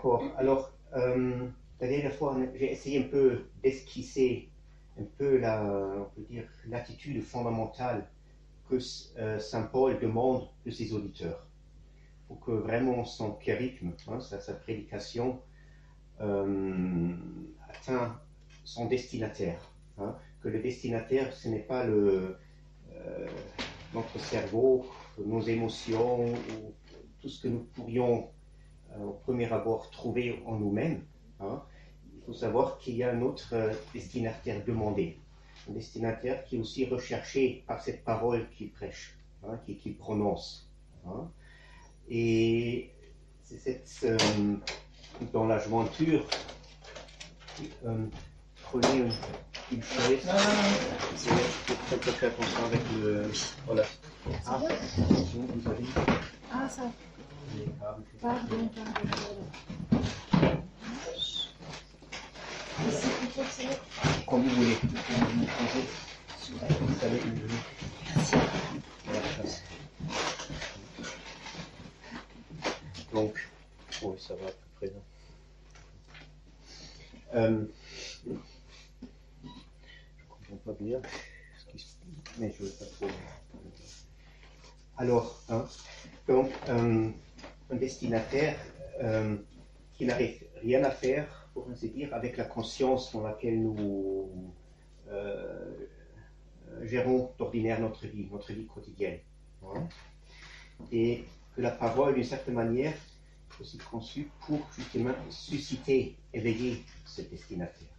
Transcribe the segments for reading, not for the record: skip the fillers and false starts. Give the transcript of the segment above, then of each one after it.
D'accord. Alors, la dernière fois, j'ai essayé un peu d'esquisser un peu on peut dire, l'attitude fondamentale que Saint Paul demande de ses auditeurs, pour que vraiment son kérigme, sa prédication, atteint son destinataire. Que le destinataire, ce n'est pas notre cerveau, nos émotions, ou tout ce que nous pourrions au premier abord trouver en nous-mêmes. Il faut savoir qu'il y a un autre destinataire demandé, un destinataire qui est aussi recherché par cette parole qu'il prêche, qu'il prononce. Et c'est dans la jointure, prenez une chaise. Faites attention avec le. Voilà. Attention, vous avez. Ah, ça. Pardon. Comme vous voulez. Vous savez où Merci. Donc, oui, ça va à peu près. Je comprends pas bien, mais je ne veux pas trop. Alors, donc, un destinataire qui n'arrive rien à faire, pour ainsi dire, avec la conscience dans laquelle nous gérons d'ordinaire notre vie quotidienne. Et que la parole, d'une certaine manière, est aussi conçue pour justement susciter, éveiller ce destinataire.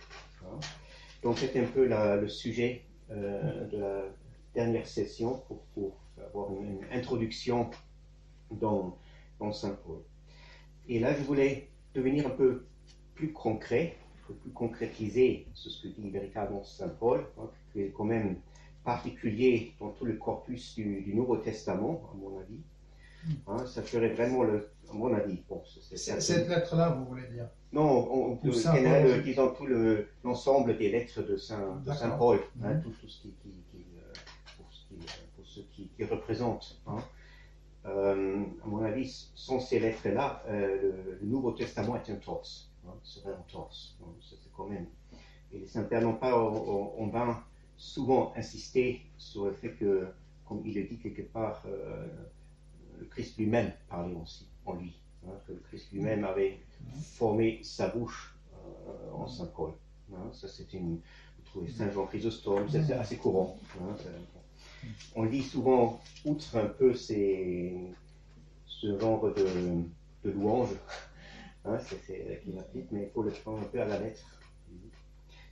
Donc c'est un peu le sujet de la dernière session pour avoir une introduction dans Saint Paul. Et là, je voulais devenir un peu plus concret, plus concrétiser ce que dit véritablement Saint Paul, qui est quand même particulier dans tout le corpus du Nouveau Testament, à mon avis. Ça ferait vraiment, à mon avis, bon, cette lettre-là, vous voulez dire? Non, disons tout l'ensemble des lettres de Saint Paul, tout ce pour ce qui représente. À mon avis, sans ces lettres-là, le Nouveau Testament est un torse, serait un torse. C'est quand même. Et les saints pères n'ont pas en vain souvent insisté sur le fait que, comme il le dit quelque part, le Christ lui-même parlait aussi en lui, que le Christ lui-même avait formé sa bouche en Saint Paul. Ça, vous trouvez Saint Jean Chrysostome, c'est assez courant. On lit souvent, outre un peu ce genre de louange, c'est climatique, mais il faut le prendre un peu à la lettre.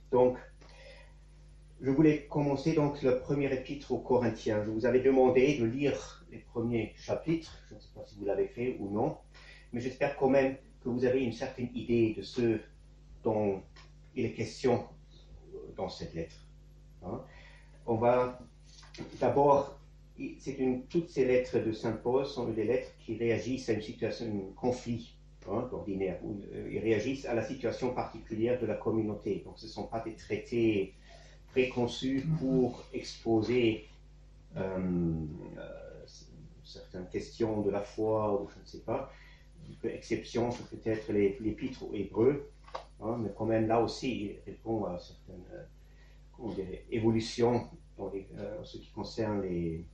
Donc, je voulais commencer donc le premier épître aux Corinthiens. Je vous avais demandé de lire les premiers chapitres, je ne sais pas si vous l'avez fait ou non, mais j'espère quand même que vous avez une certaine idée de ce dont il est question dans cette lettre. On va d'abord, toutes ces lettres de Saint Paul sont des lettres qui réagissent à une situation, un conflit ordinaire, où ils réagissent à la situation particulière de la communauté. Donc ce ne sont pas des traités préconçus pour exposer certaines questions de la foi, ou je ne sais pas. Exception, peut-être l'épître aux Hébreux, mais quand même là aussi, il répond à certaines évolutions en ce qui concerne les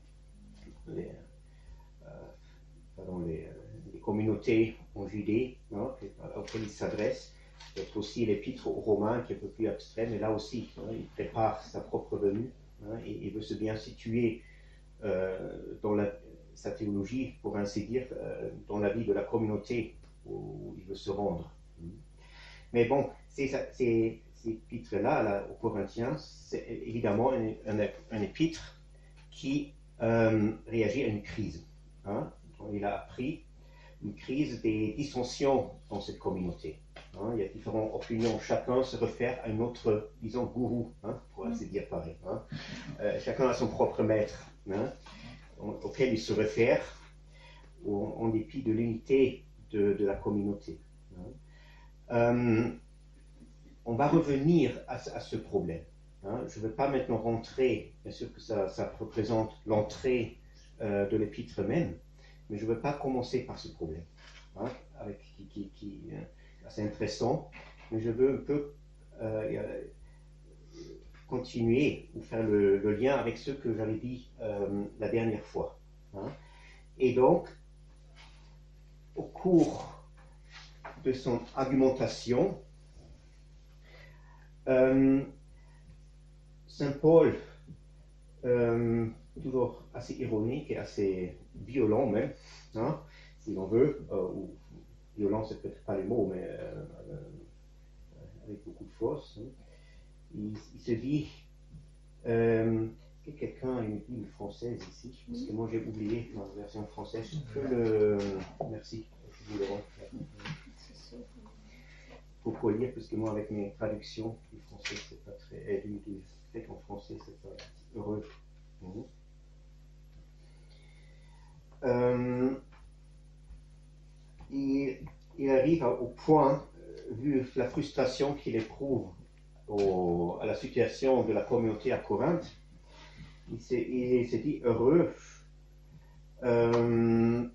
communautés en Judée, auxquelles il s'adresse. Peut-être aussi l'épître aux Romains, qui est un peu plus abstrait, mais là aussi, il prépare sa propre venue, et il veut se bien situer dans sa théologie, pour ainsi dire, dans la vie de la communauté où il veut se rendre. Mais bon, ces épîtres-là, aux Corinthiens, c'est évidemment un épître qui réagit à une crise. Il a appris une crise des dissensions dans cette communauté. Il y a différentes opinions, chacun se réfère à un autre, disons, gourou, pour ainsi dire pareil. Chacun a son propre maître, auquel il se réfère en dépit de l'unité de la communauté. On va revenir à ce problème. Je ne veux pas maintenant rentrer, bien sûr que ça représente l'entrée de l'épître même, mais je ne veux pas commencer par ce problème, assez intéressant, mais je veux un peu continuer ou faire le lien avec ce que j'avais dit la dernière fois. Hein. Et donc, au cours de son argumentation, Saint Paul, toujours assez ironique et assez violent même, hein, si l'on veut, ou violent c'est peut-être pas le mot, mais avec beaucoup de force, hein. Il se dit, est-ce que quelqu'un a une Bible française ici? Parce que moi j'ai oublié ma version française. Merci, je vous le rends. Pour lire, parce que moi avec mes traductions du français c'est pas très. Du texte en français c'est pas heureux. Il arrive au point, vu la frustration qu'il éprouve à la situation de la communauté à Corinthe, il s'est dit heureux de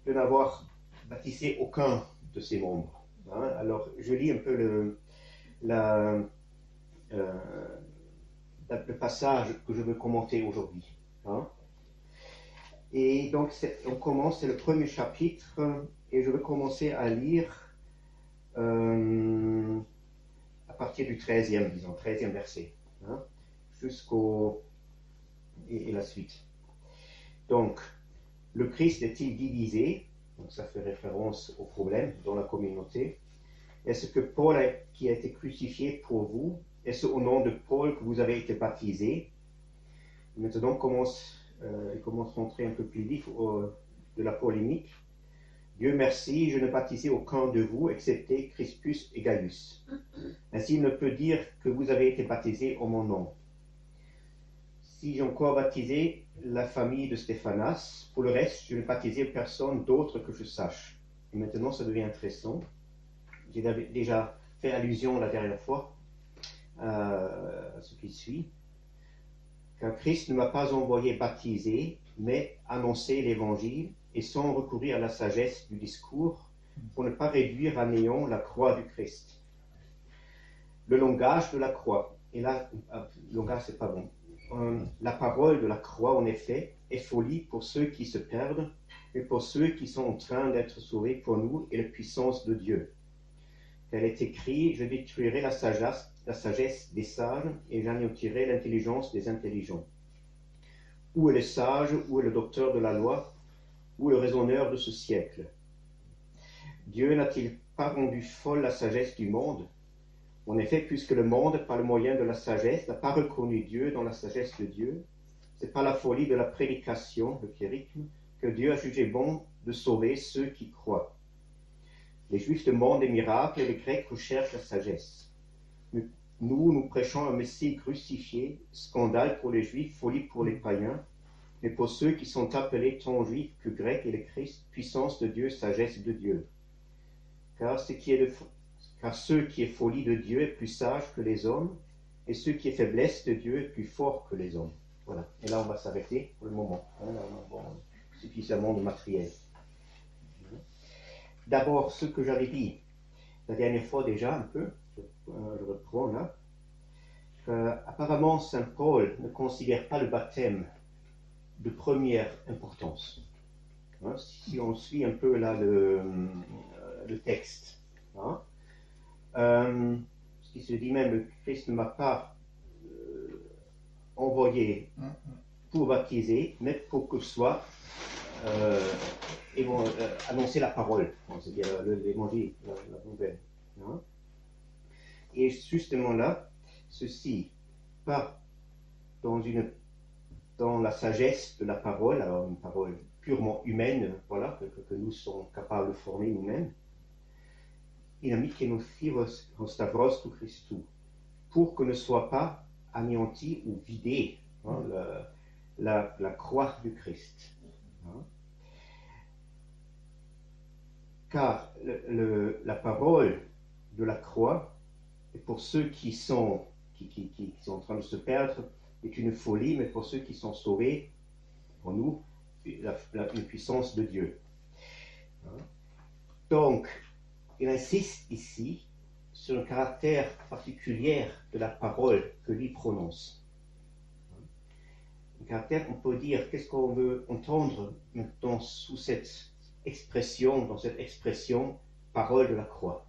n'avoir baptisé aucun de ses membres. Hein. Alors, je lis un peu le passage que je veux commenter aujourd'hui. Hein. Et donc, on commence, c'est le premier chapitre, et je vais commencer à lire à partir du 13e, disons, 13e verset, hein, jusqu'au... et la suite. Donc, le Christ est-il divisé? Donc, ça fait référence au problème dans la communauté. Est-ce que Paul, qui a été crucifié pour vous, est-ce au nom de Paul que vous avez été baptisé? Maintenant, il commence à rentrer un peu plus vif de la polémique. Dieu merci, je ne baptisais aucun de vous, excepté Crispus et Gaius. Ainsi, il ne peut dire que vous avez été baptisés en mon nom. Si j'ai encore baptisé la famille de Stéphanas, pour le reste, je ne baptisais personne d'autre que je sache. Et maintenant, ça devient intéressant. J'ai déjà fait allusion la dernière fois à ce qui suit. Car Christ ne m'a pas envoyé baptiser, mais annoncer l'évangile, et sans recourir à la sagesse du discours, pour ne pas réduire à néant la croix du Christ. Le langage de la croix, et là, le langage c'est pas bon. La parole de la croix, en effet, est folie pour ceux qui se perdent, mais pour ceux qui sont en train d'être sauvés, pour nous, est la puissance de Dieu. Car il est écrit, je détruirai la sagesse des sages, et j'anéantirai l'intelligence des intelligents. Où est le sage, où est le docteur de la loi, où est le raisonneur de ce siècle? Dieu n'a-t-il pas rendu folle la sagesse du monde? En effet, puisque le monde, par le moyen de la sagesse, n'a pas reconnu Dieu dans la sagesse de Dieu, c'est par la folie de la prédication, le chérigme, que Dieu a jugé bon de sauver ceux qui croient. Les Juifs demandent des miracles et les Grecs recherchent la sagesse. Nous prêchons un Messie crucifié, scandale pour les Juifs, folie pour les païens, mais pour ceux qui sont appelés tant Juifs que Grecs et le Christ, puissance de Dieu, sagesse de Dieu. Car ce qui est folie de Dieu est plus sage que les hommes, et ce qui est faiblesse de Dieu est plus fort que les hommes. Voilà. Et là, on va s'arrêter pour le moment. On a suffisamment de matériel. D'abord, ce que j'avais dit la dernière fois déjà un peu, je reprends là. Apparemment, Saint Paul ne considère pas le baptême de première importance. Hein, si on suit un peu là le texte. Hein, ce qui se dit même, le Christ ne m'a pas envoyé pour baptiser, mais pour que soit annoncer la parole, c'est-à-dire l'évangile, la nouvelle. Hein. Et justement là, ceci, pas dans la sagesse de la parole, alors une parole purement humaine, voilà, que nous sommes capables de former nous-mêmes, stavros tu Christou, pour que ne soit pas anéanti ou vidé, hein, la croix du Christ. Hein. Car la parole de la croix, et pour ceux qui sont en train de se perdre, est une folie, mais pour ceux qui sont sauvés, pour nous, une puissance de Dieu. Donc, il insiste ici sur le caractère particulier de la parole que lui prononce. Le caractère, on peut dire, qu'est-ce qu'on veut entendre maintenant sous cette expression, dans cette expression, parole de la croix.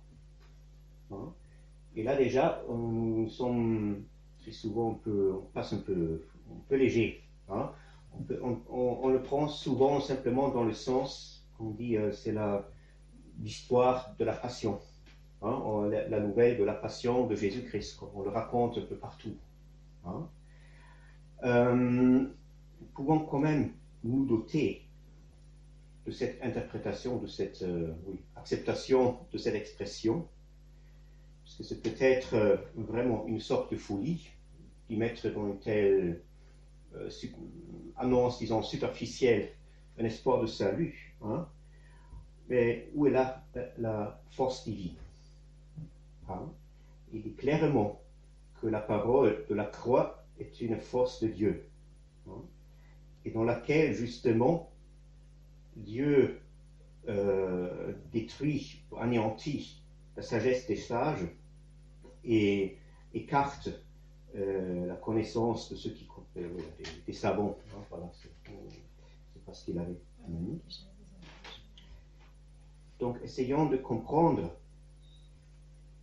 Et là déjà, nous sommes très souvent on passe un peu léger. On le prend souvent simplement dans le sens qu'on dit c'est l'histoire de la passion, la nouvelle de la passion de Jésus-Christ, on le raconte un peu partout. Nous pouvons quand même nous doter de cette interprétation, de cette acceptation de cette expression, parce que c'est peut-être vraiment une sorte de folie d'y mettre dans une telle annonce, disons, superficielle, un espoir de salut. Mais où est la force divine? Il dit clairement que la parole de la croix est une force de Dieu, et dans laquelle justement Dieu détruit, anéantit la sagesse des sages et écarte la connaissance de ceux qui des savants. Voilà, c'est pas ce qu'il avait. Donc essayons de comprendre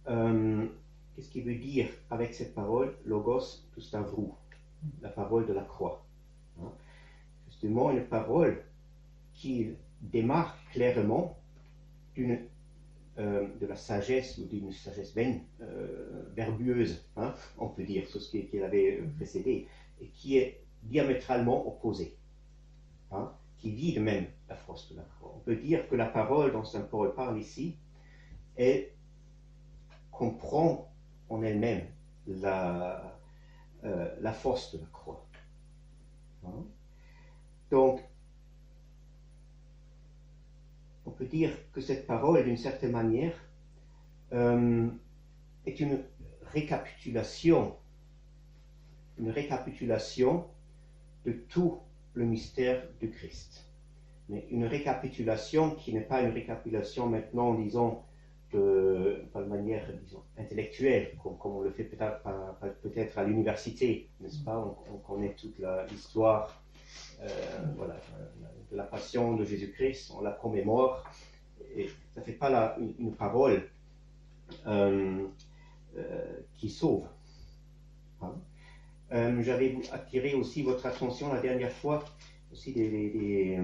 qu'est-ce qu'il veut dire avec cette parole, logos tu stavrou, la parole de la croix. Justement une parole qui démarque clairement de la sagesse, ou d'une sagesse verbueuse, on peut dire, sur ce qu'il avait précédé, et qui est diamétralement opposée, qui vide même la force de la croix. On peut dire que la parole dont saint Paul parle ici, elle comprend en elle-même la force de la croix. Donc, on peut dire que cette parole, d'une certaine manière, est une récapitulation de tout le mystère du Christ. Mais une récapitulation qui n'est pas une récapitulation maintenant, disons, de manière, disons, intellectuelle, comme on le fait peut-être à l'université, n'est-ce pas? On connaît toute l'histoire de la passion de Jésus-Christ, on la commémore, et ça ne fait pas une parole qui sauve. J'avais attiré aussi votre attention la dernière fois aussi des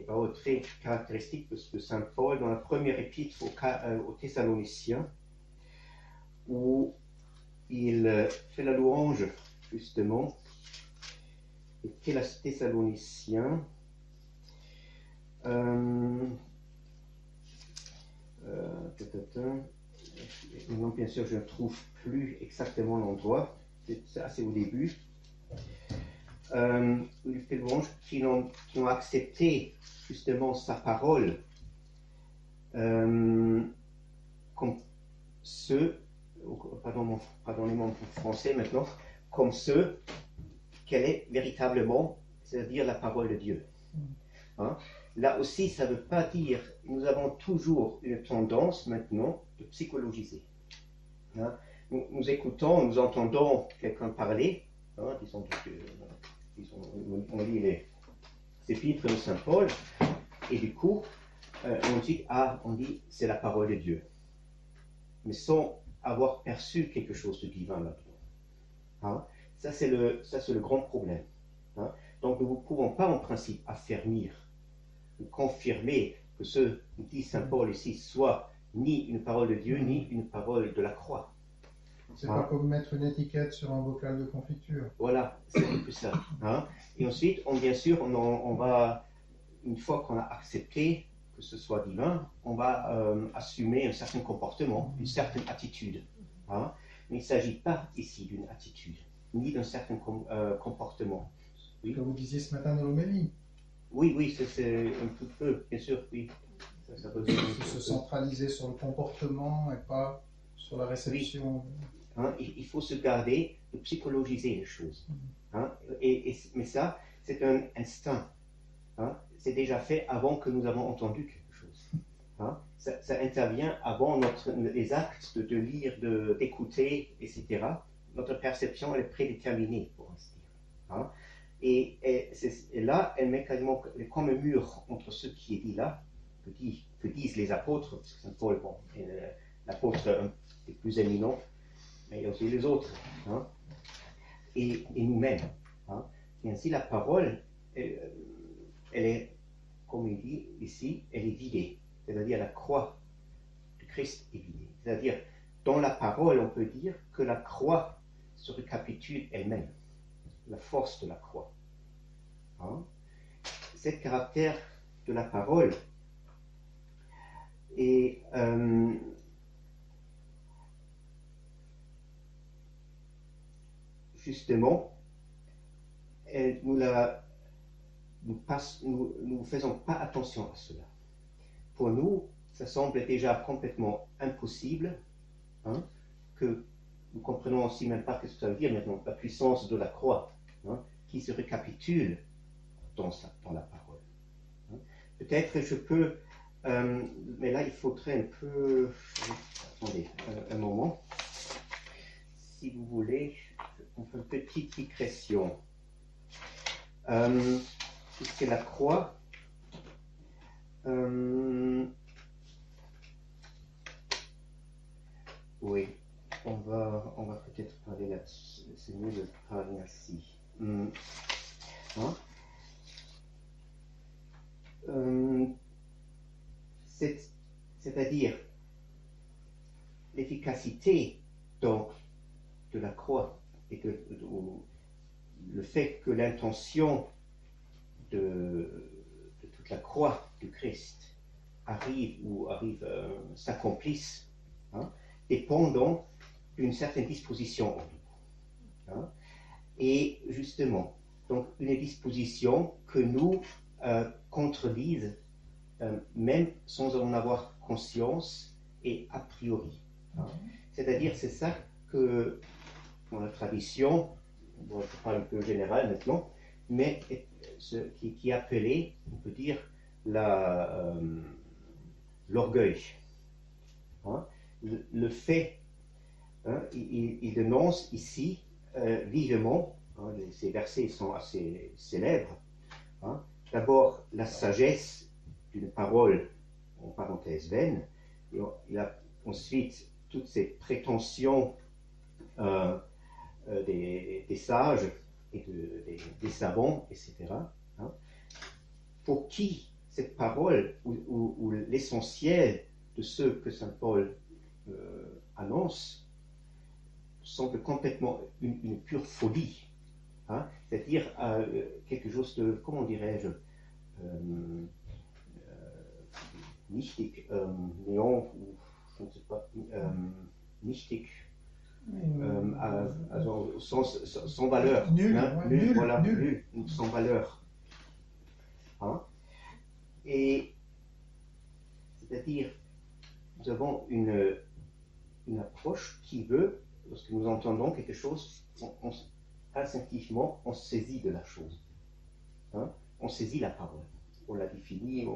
paroles très caractéristiques de saint Paul dans la première épître aux Thessaloniciens, où il fait la louange justement des Thessaloniciens. Non, bien sûr, je ne trouve plus exactement l'endroit, c'est assez au début. Il fait louange qui ont accepté justement sa parole comme ceux, pardonnez-moi mon français maintenant, comme ceux qu'elle est véritablement, c'est-à-dire la parole de Dieu. Là aussi, ça ne veut pas dire, nous avons toujours une tendance maintenant de psychologiser. Nous écoutons, nous entendons quelqu'un parler, disons, on lit les épîtres de saint Paul, et du coup, on dit c'est la parole de Dieu, mais sans avoir perçu quelque chose de divin là-dedans. Ça, c'est le grand problème. Donc, nous ne pouvons pas en principe affermir ou confirmer que ce que dit saint Paul ici soit ni une parole de Dieu, ni une parole de la croix. C'est pas comme mettre une étiquette sur un bocal de confiture. Voilà, c'est un peu ça. Et ensuite, bien sûr, on va, une fois qu'on a accepté que ce soit divin, on va assumer un certain comportement, une certaine attitude. Mais il ne s'agit pas ici d'une attitude, ni d'un certain comportement. Oui. Comme vous disiez ce matin dans l'homélie. Oui, c'est un tout peu, bien sûr, oui. Ça peut se centraliser sur le comportement et pas sur la réception. Oui. Il faut se garder de psychologiser les choses. Mais ça, c'est un instinct. C'est déjà fait avant que nous avons entendu quelque chose. Hein. Ça intervient avant les actes de lire, d'écouter, etc. Notre perception, elle est prédéterminée, pour ainsi dire. Hein. Et là, elle met quasiment comme un mur entre ce qui est dit là, que disent les apôtres, parce que Saint Paul, bon, l'apôtre est plus éminent, mais il y a aussi les autres, hein, et nous-mêmes. Hein. Et ainsi, la parole, elle est, comme il dit ici, elle est vidée. C'est-à-dire la croix de Christ est vidée. C'est-à-dire, dans la parole, on peut dire que la croix se récapitule elle-même, la force de la croix. Hein. C'est le caractère de la parole. Et justement, nous ne faisons pas attention à cela. Pour nous, ça semble déjà complètement impossible, hein, que nous comprenons aussi même pas ce que ça veut dire maintenant, la puissance de la croix, hein, qui se récapitule dans la parole. Hein. Peut-être je peux, mais là il faudrait un peu, attendez un moment, si vous voulez, on fait une petite digression. Puisque la croix, oui, on va peut-être parler là-dessus, c'est mieux de parler ainsi. Hein? C'est-à-dire l'efficacité donc de la croix et le fait que l'intention de toute la croix du Christ s'accomplisse, hein, dépendant d'une certaine disposition en nous. Hein. Et justement, donc une disposition que nous contredisent même sans en avoir conscience et a priori. Hein. C'est-à-dire, c'est ça que dans la tradition, bon, je parle un peu général maintenant, mais ce qui est appelé, on peut dire, l'orgueil. Hein. Le fait, hein, il dénonce ici vivement, hein, ces versets sont assez célèbres, hein. D'abord la sagesse d'une parole, en parenthèse vaine, et il a ensuite toutes ces prétentions des sages et des savants, etc. Hein, pour qui cette parole ou l'essentiel de ce que saint Paul annonce semble complètement une pure folie. Hein, c'est-à-dire quelque chose de, comment dirais-je, nichtig, néant, ou je ne sais pas, nichtig, also, sans valeur. Nul, hein, ouais, nul, voilà, nul. nul, sans valeur. Hein, et c'est-à-dire, nous avons une approche qui veut, lorsque nous entendons quelque chose, instinctivement, on saisit de la chose. Hein, on saisit la parole. On la définit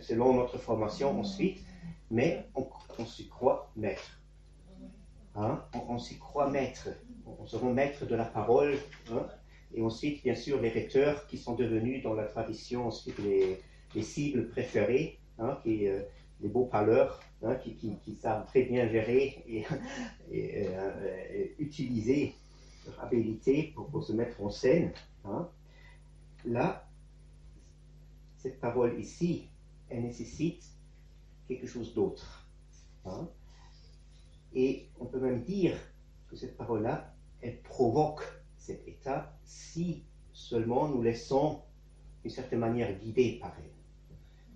selon notre formation ensuite, mais on s'y croit maître. Hein, on s'y croit maître. On se rend maître de la parole. Hein, et ensuite, bien sûr, les rhéteurs qui sont devenus dans la tradition ensuite les cibles préférées, hein, les beaux parleurs, hein, qui savent très bien gérer et utiliser leur habilité pour se mettre en scène. Hein. Là, cette parole ici, elle nécessite quelque chose d'autre. Hein. Et on peut même dire que cette parole-là, elle provoque cet état si seulement nous laissons d'une certaine manière guider par elle.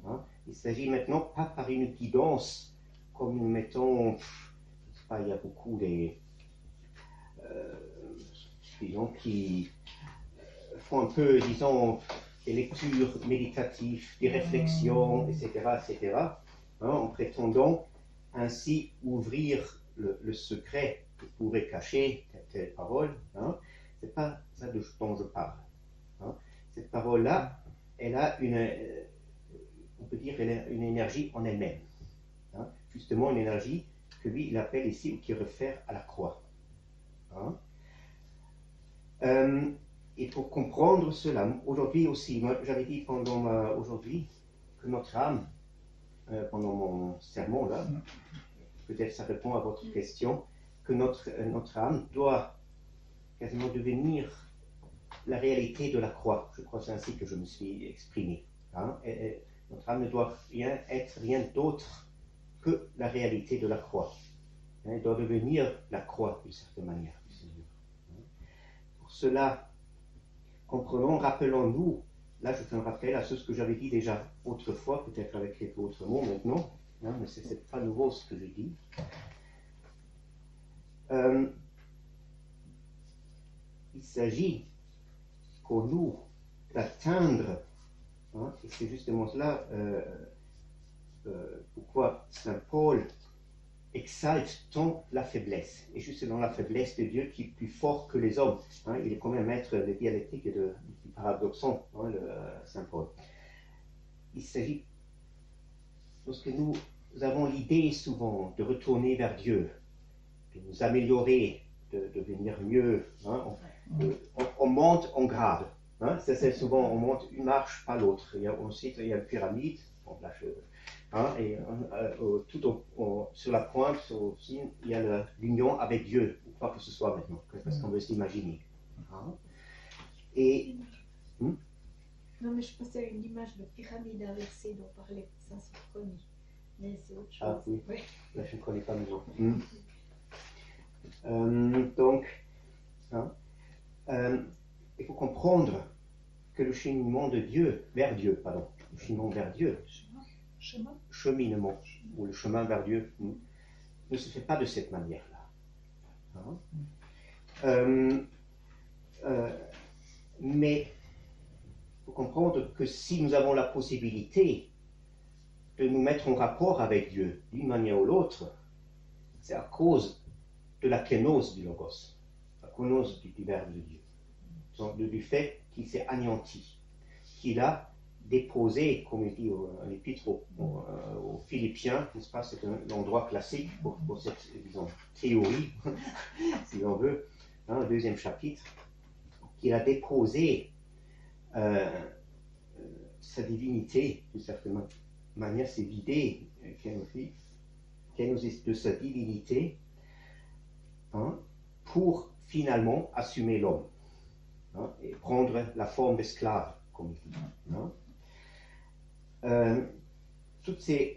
Hein. Il s'agit maintenant pas par une guidance comme nous mettons, je ne sais pas, il y a beaucoup des gens qui font un peu, disons, des lectures méditatives, des réflexions, etc., etc., hein, en prétendant ainsi ouvrir le secret que pourrait cacher telle parole. Hein. Ce n'est pas ça dont je parle. Hein. Cette parole-là, elle a on peut peut dire une énergie en elle-même. Hein. Justement, une énergie que lui, il appelle ici, ou qui réfère à la croix. Hein. Et pour comprendre cela, aujourd'hui aussi, moi j'avais dit aujourd'hui que notre âme, pendant mon sermon là, peut-être ça répond à votre question, que notre âme doit quasiment devenir la réalité de la croix. Je crois que c'est ainsi que je me suis exprimé. Hein. Et notre âme ne doit être rien d'autre que la réalité de la croix. Hein. Elle doit devenir la croix d'une certaine manière. Pour cela, comprenons, rappelons-nous, là je fais un rappel à ce que j'avais dit déjà autrefois, peut-être avec quelques autres mots maintenant, hein, mais ce n'est pas nouveau ce que je dis. Il s'agit pour nous d'atteindre, hein, et c'est justement cela pourquoi Saint Paul exalte tant la faiblesse, et juste dans la faiblesse de Dieu qui est plus fort que les hommes. Hein, il est quand même maître des dialectiques et du paradoxon, hein, Saint Paul. Il s'agit, lorsque nous avons l'idée souvent de retourner vers Dieu, de nous améliorer, de devenir mieux, hein, on monte en grade. Hein, c'est souvent, on monte une marche, pas l'autre. Ensuite, il y a une pyramide, bon, là, hein, et sur la pointe, aussi, il y a l'union avec Dieu, ou quoi que ce soit maintenant, parce qu'on veut s'imaginer. Hein. Et... Non, mais je pensais à une image de pyramide inversée dont parlait Saint Sophronie. Mais c'est autre chose. Ah oui, oui. Là je ne connais pas le nom. Donc, hein, il faut comprendre que le cheminement de Dieu, vers Dieu, pardon, le cheminement vers Dieu, cheminement, ou le chemin vers Dieu, ne se fait pas de cette manière-là. Hein. Mais il faut comprendre que si nous avons la possibilité de nous mettre en rapport avec Dieu d'une manière ou l'autre, c'est à cause de la kénose du Logos, la kénose du Verbe de Dieu, donc du fait qu'il s'est anéanti, qu'il a déposé, comme il dit en épître aux Philippiens, n'est-ce pas, c'est un endroit classique pour cette, disons, théorie, si l'on veut, hein, le 2e chapitre, qu'il a déposé sa divinité, d'une certaine manière, s'est vidé de sa divinité, hein, pour finalement assumer l'homme, hein, et prendre la forme d'esclave, comme il dit. Hein. Toutes ces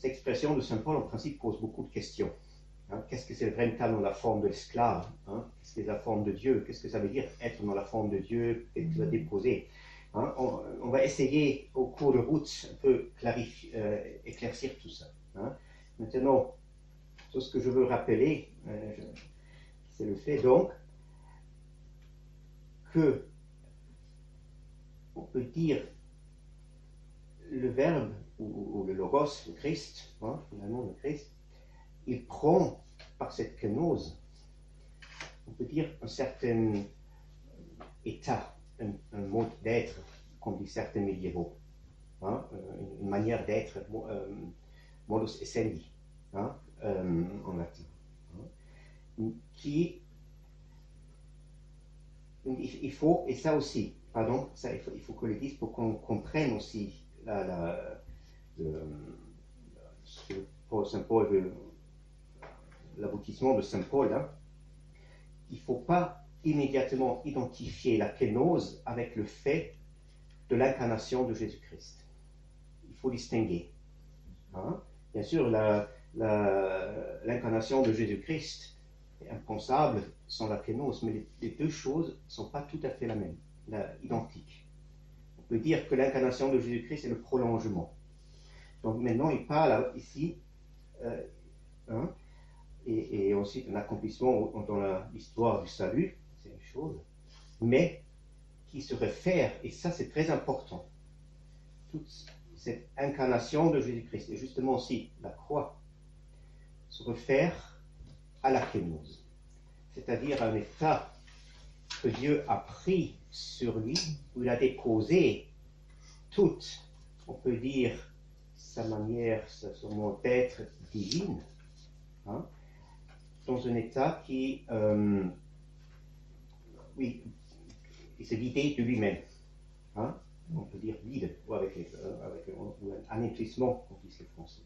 expressions de Saint Paul, en principe, posent beaucoup de questions. Hein. Qu'est-ce que c'est véritablement la forme de l'esclave, hein? Qu'est-ce que c'est la forme de Dieu? Qu'est-ce que ça veut dire être dans la forme de Dieu et de la déposer? Hein. On va essayer au cours de route un peu éclaircir tout ça. Hein. Maintenant, tout ce que je veux rappeler, c'est le fait donc que on peut dire le Verbe ou le Logos, le Christ, hein, finalement le Christ, il prend par cette kénose, on peut dire un certain état, un mode d'être, comme disent certains médiévaux, hein, une manière d'être, modus essendi, hein, en latin, hein, qui, il faut, et ça aussi, pardon, ça, il faut que le dise pour qu'on comprenne aussi ce que Saint Paul veut, l'aboutissement de Saint Paul, hein. Il ne faut pas immédiatement identifier la kénose avec le fait de l'incarnation de Jésus-Christ. Il faut distinguer. Hein. Bien sûr, l'incarnation de Jésus-Christ est impensable sans la kénose, mais les deux choses ne sont pas tout à fait identiques. On peut dire que l'incarnation de Jésus-Christ est le prolongement. Donc maintenant, il parle ici, hein, et ensuite un accomplissement dans l'histoire du salut, c'est une chose, mais qui se réfère, et ça c'est très important, toute cette incarnation de Jésus-Christ, et justement aussi la croix, se réfère à la kénose, c'est-à-dire à un état que Dieu a pris sur lui, où il a déposé toute on peut dire, sa manière, son d'être divine, hein, dans un état qui s'est vidé de lui-même. Hein, on peut dire vide, ou avec un anéantissement, comme disent les Français.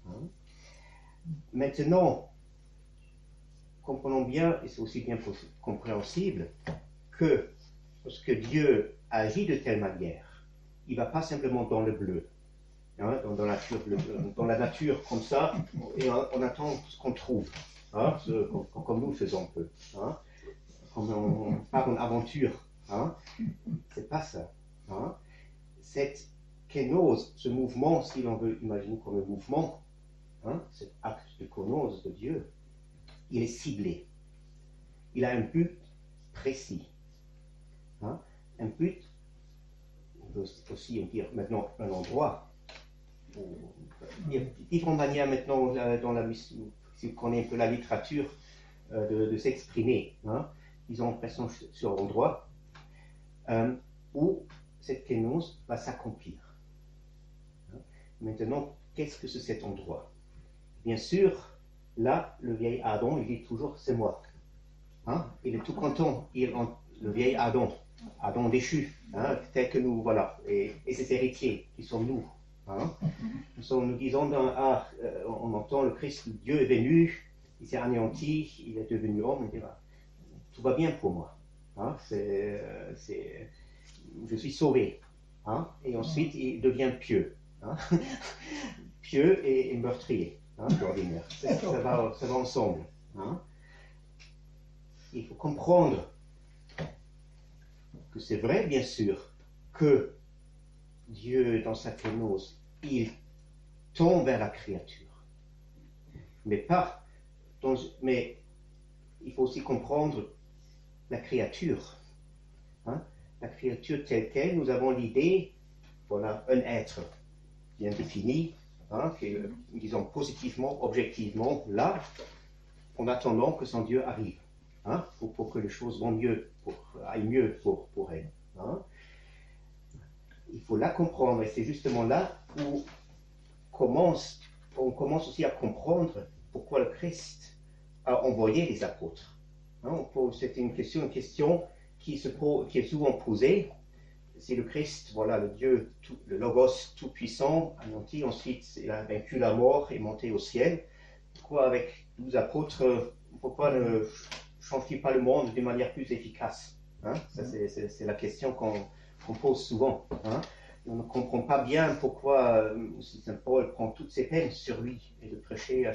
Hein. Maintenant, comprenons bien, et c'est aussi bien compréhensible, que lorsque Dieu agit de telle manière, il ne va pas simplement dans le bleu, hein, dans la nature comme ça, et on attend ce qu'on trouve, hein, comme nous faisons un peu, hein, comme on part en aventure. Hein, c'est pas ça. Hein. Cette kénose, ce mouvement, si l'on veut imaginer comme un mouvement, hein, cet acte de kénose de Dieu, il est ciblé. Il a un but précis. Hein, un but, on peut aussi dire maintenant un endroit. Il y a différentes manières maintenant, si vous connaissez un peu la littérature, de s'exprimer. Hein. Ils ont l'impression sur l'endroit où cette kénose va s'accomplir. Hein. Maintenant, qu'est-ce que c'est cet endroit? Bien sûr, là, le vieil Adam, il dit toujours, c'est moi. Hein. Il est tout content, le vieil Adam déchu, hein, tel que nous, voilà, et ses héritiers, qui sont nous. Hein. Nous disons, on entend le Christ, Dieu est venu, il s'est anéanti, il est devenu homme, et tout va bien pour moi. Hein. Je suis sauvé. Hein. Et ensuite, il devient pieux. Hein. Pieux et meurtrier, hein, d'ordinaire. Ça va ensemble. Hein. Il faut comprendre que c'est vrai, bien sûr, que Dieu, dans sa kénose, il tend vers la créature. Mais il faut aussi comprendre la créature. Hein? La créature telle qu'elle, nous avons l'idée, voilà, un être bien défini, hein, qui est, disons, positivement, objectivement, là, en attendant que son Dieu arrive, hein, pour que les choses vont mieux, aillent mieux pour elle. Hein. Il faut la comprendre, et c'est justement là où on commence aussi à comprendre pourquoi le Christ a envoyé les apôtres. Hein, c'est une question qui est souvent posée. Si le Christ, voilà, le Dieu, le Logos tout-puissant, anéanti, ensuite il a vaincu la mort et monté au ciel, pourquoi avec 12 apôtres, pourquoi ne change-t-il pas le monde d'une manière plus efficace? Hein, ça, c'est la question qu'on pose souvent. Hein. On ne comprend pas bien pourquoi Saint Paul prend toutes ses peines sur lui et de prêcher à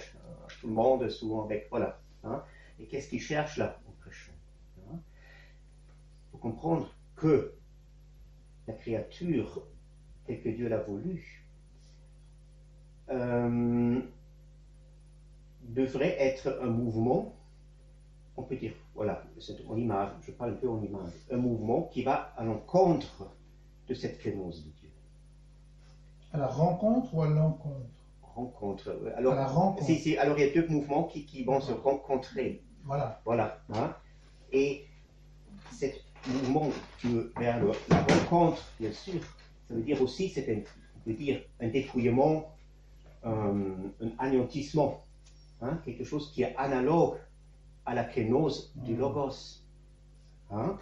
tout le monde, souvent avec, voilà. Hein. Et qu'est-ce qu'il cherche là en prêchant? Hein. Il faut comprendre que la créature, telle que Dieu l'a voulu, devrait être un mouvement, on peut dire, voilà, en image, je parle un peu en image, un mouvement qui va à l'encontre de cette kénose de Dieu. À la rencontre ou à l'encontre? Rencontre. Alors, à la rencontre. Alors il y a deux mouvements qui vont se rencontrer. Voilà. Voilà. Hein. Et ce mouvement vers la rencontre, bien sûr, ça veut dire aussi, on peut dire, un dépouillement, un anéantissement, hein, quelque chose qui est analogue à la kénose du Logos. Hein.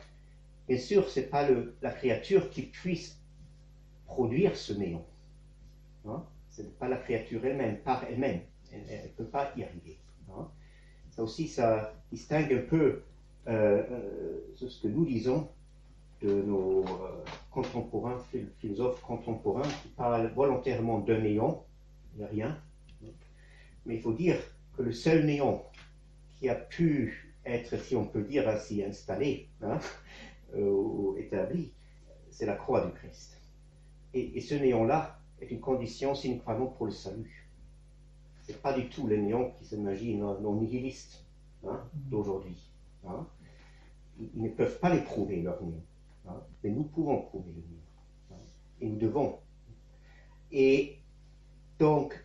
Bien sûr, ce n'est pas la créature qui puisse produire ce néant. Hein. Ce n'est pas la créature elle-même, par elle-même. Elle ne peut pas y arriver. Hein. Ça aussi, ça distingue un peu ce que nous disons de nos contemporains, philosophes contemporains qui parlent volontairement d'un néant, il n'y a rien. Mais il faut dire que le seul néant qui a pu être, si on peut dire ainsi, installé, hein, ou établi, c'est la croix du Christ. Et ce néant-là est une condition sine qua non pour le salut. Ce n'est pas du tout le néant qui s'imagine nos nihilistes, hein, d'aujourd'hui. Hein. Ils ne peuvent pas l'éprouver, leur néant. Hein, mais nous pouvons prouver le néant. Hein, et nous devons. Et donc,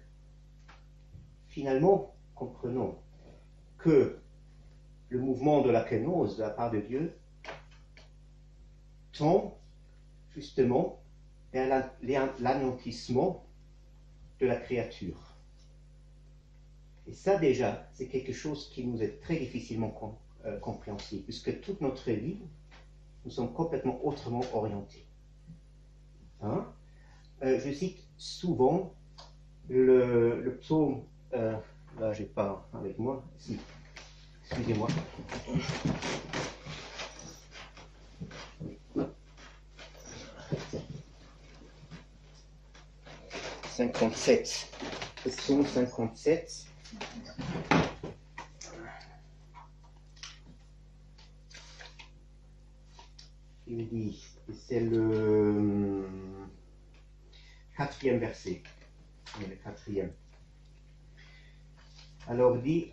finalement, comprenons que le mouvement de la kénose de la part de Dieu tend justement vers l'anéantissement de la créature. Et ça déjà, c'est quelque chose qui nous est très difficilement compréhensible, puisque toute notre vie, nous sommes complètement autrement orientés. Hein? Je cite souvent le psaume, là j'ai pas avec moi, si, excusez-moi. 57. Le psaume 57. Il dit, et c'est le 4e verset. Le 4e. Alors dit,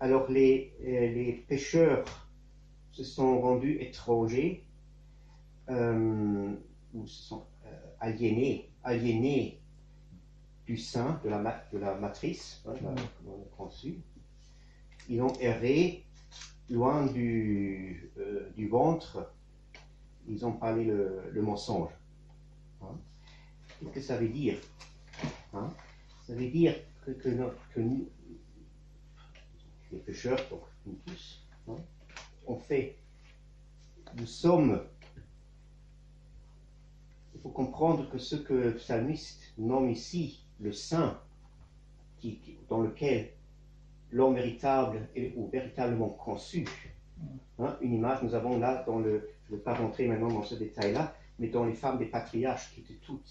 alors les pécheurs se sont rendus étrangers, ou se sont aliénés du sein, de la matrice, hein, dans le conçu. Ils ont erré loin du ventre, ils ont parlé le mensonge. Hein? Qu'est-ce que ça veut dire? Hein? Ça veut dire que nous, les pécheurs, donc nous tous, hein, nous sommes. Il faut comprendre que ce que le psalmiste nomme ici le sein, dans lequel l'homme véritable ou véritablement conçu, hein, une image, nous avons là, je ne vais pas rentrer maintenant dans ce détail-là, mais dans les femmes des patriarches qui étaient toutes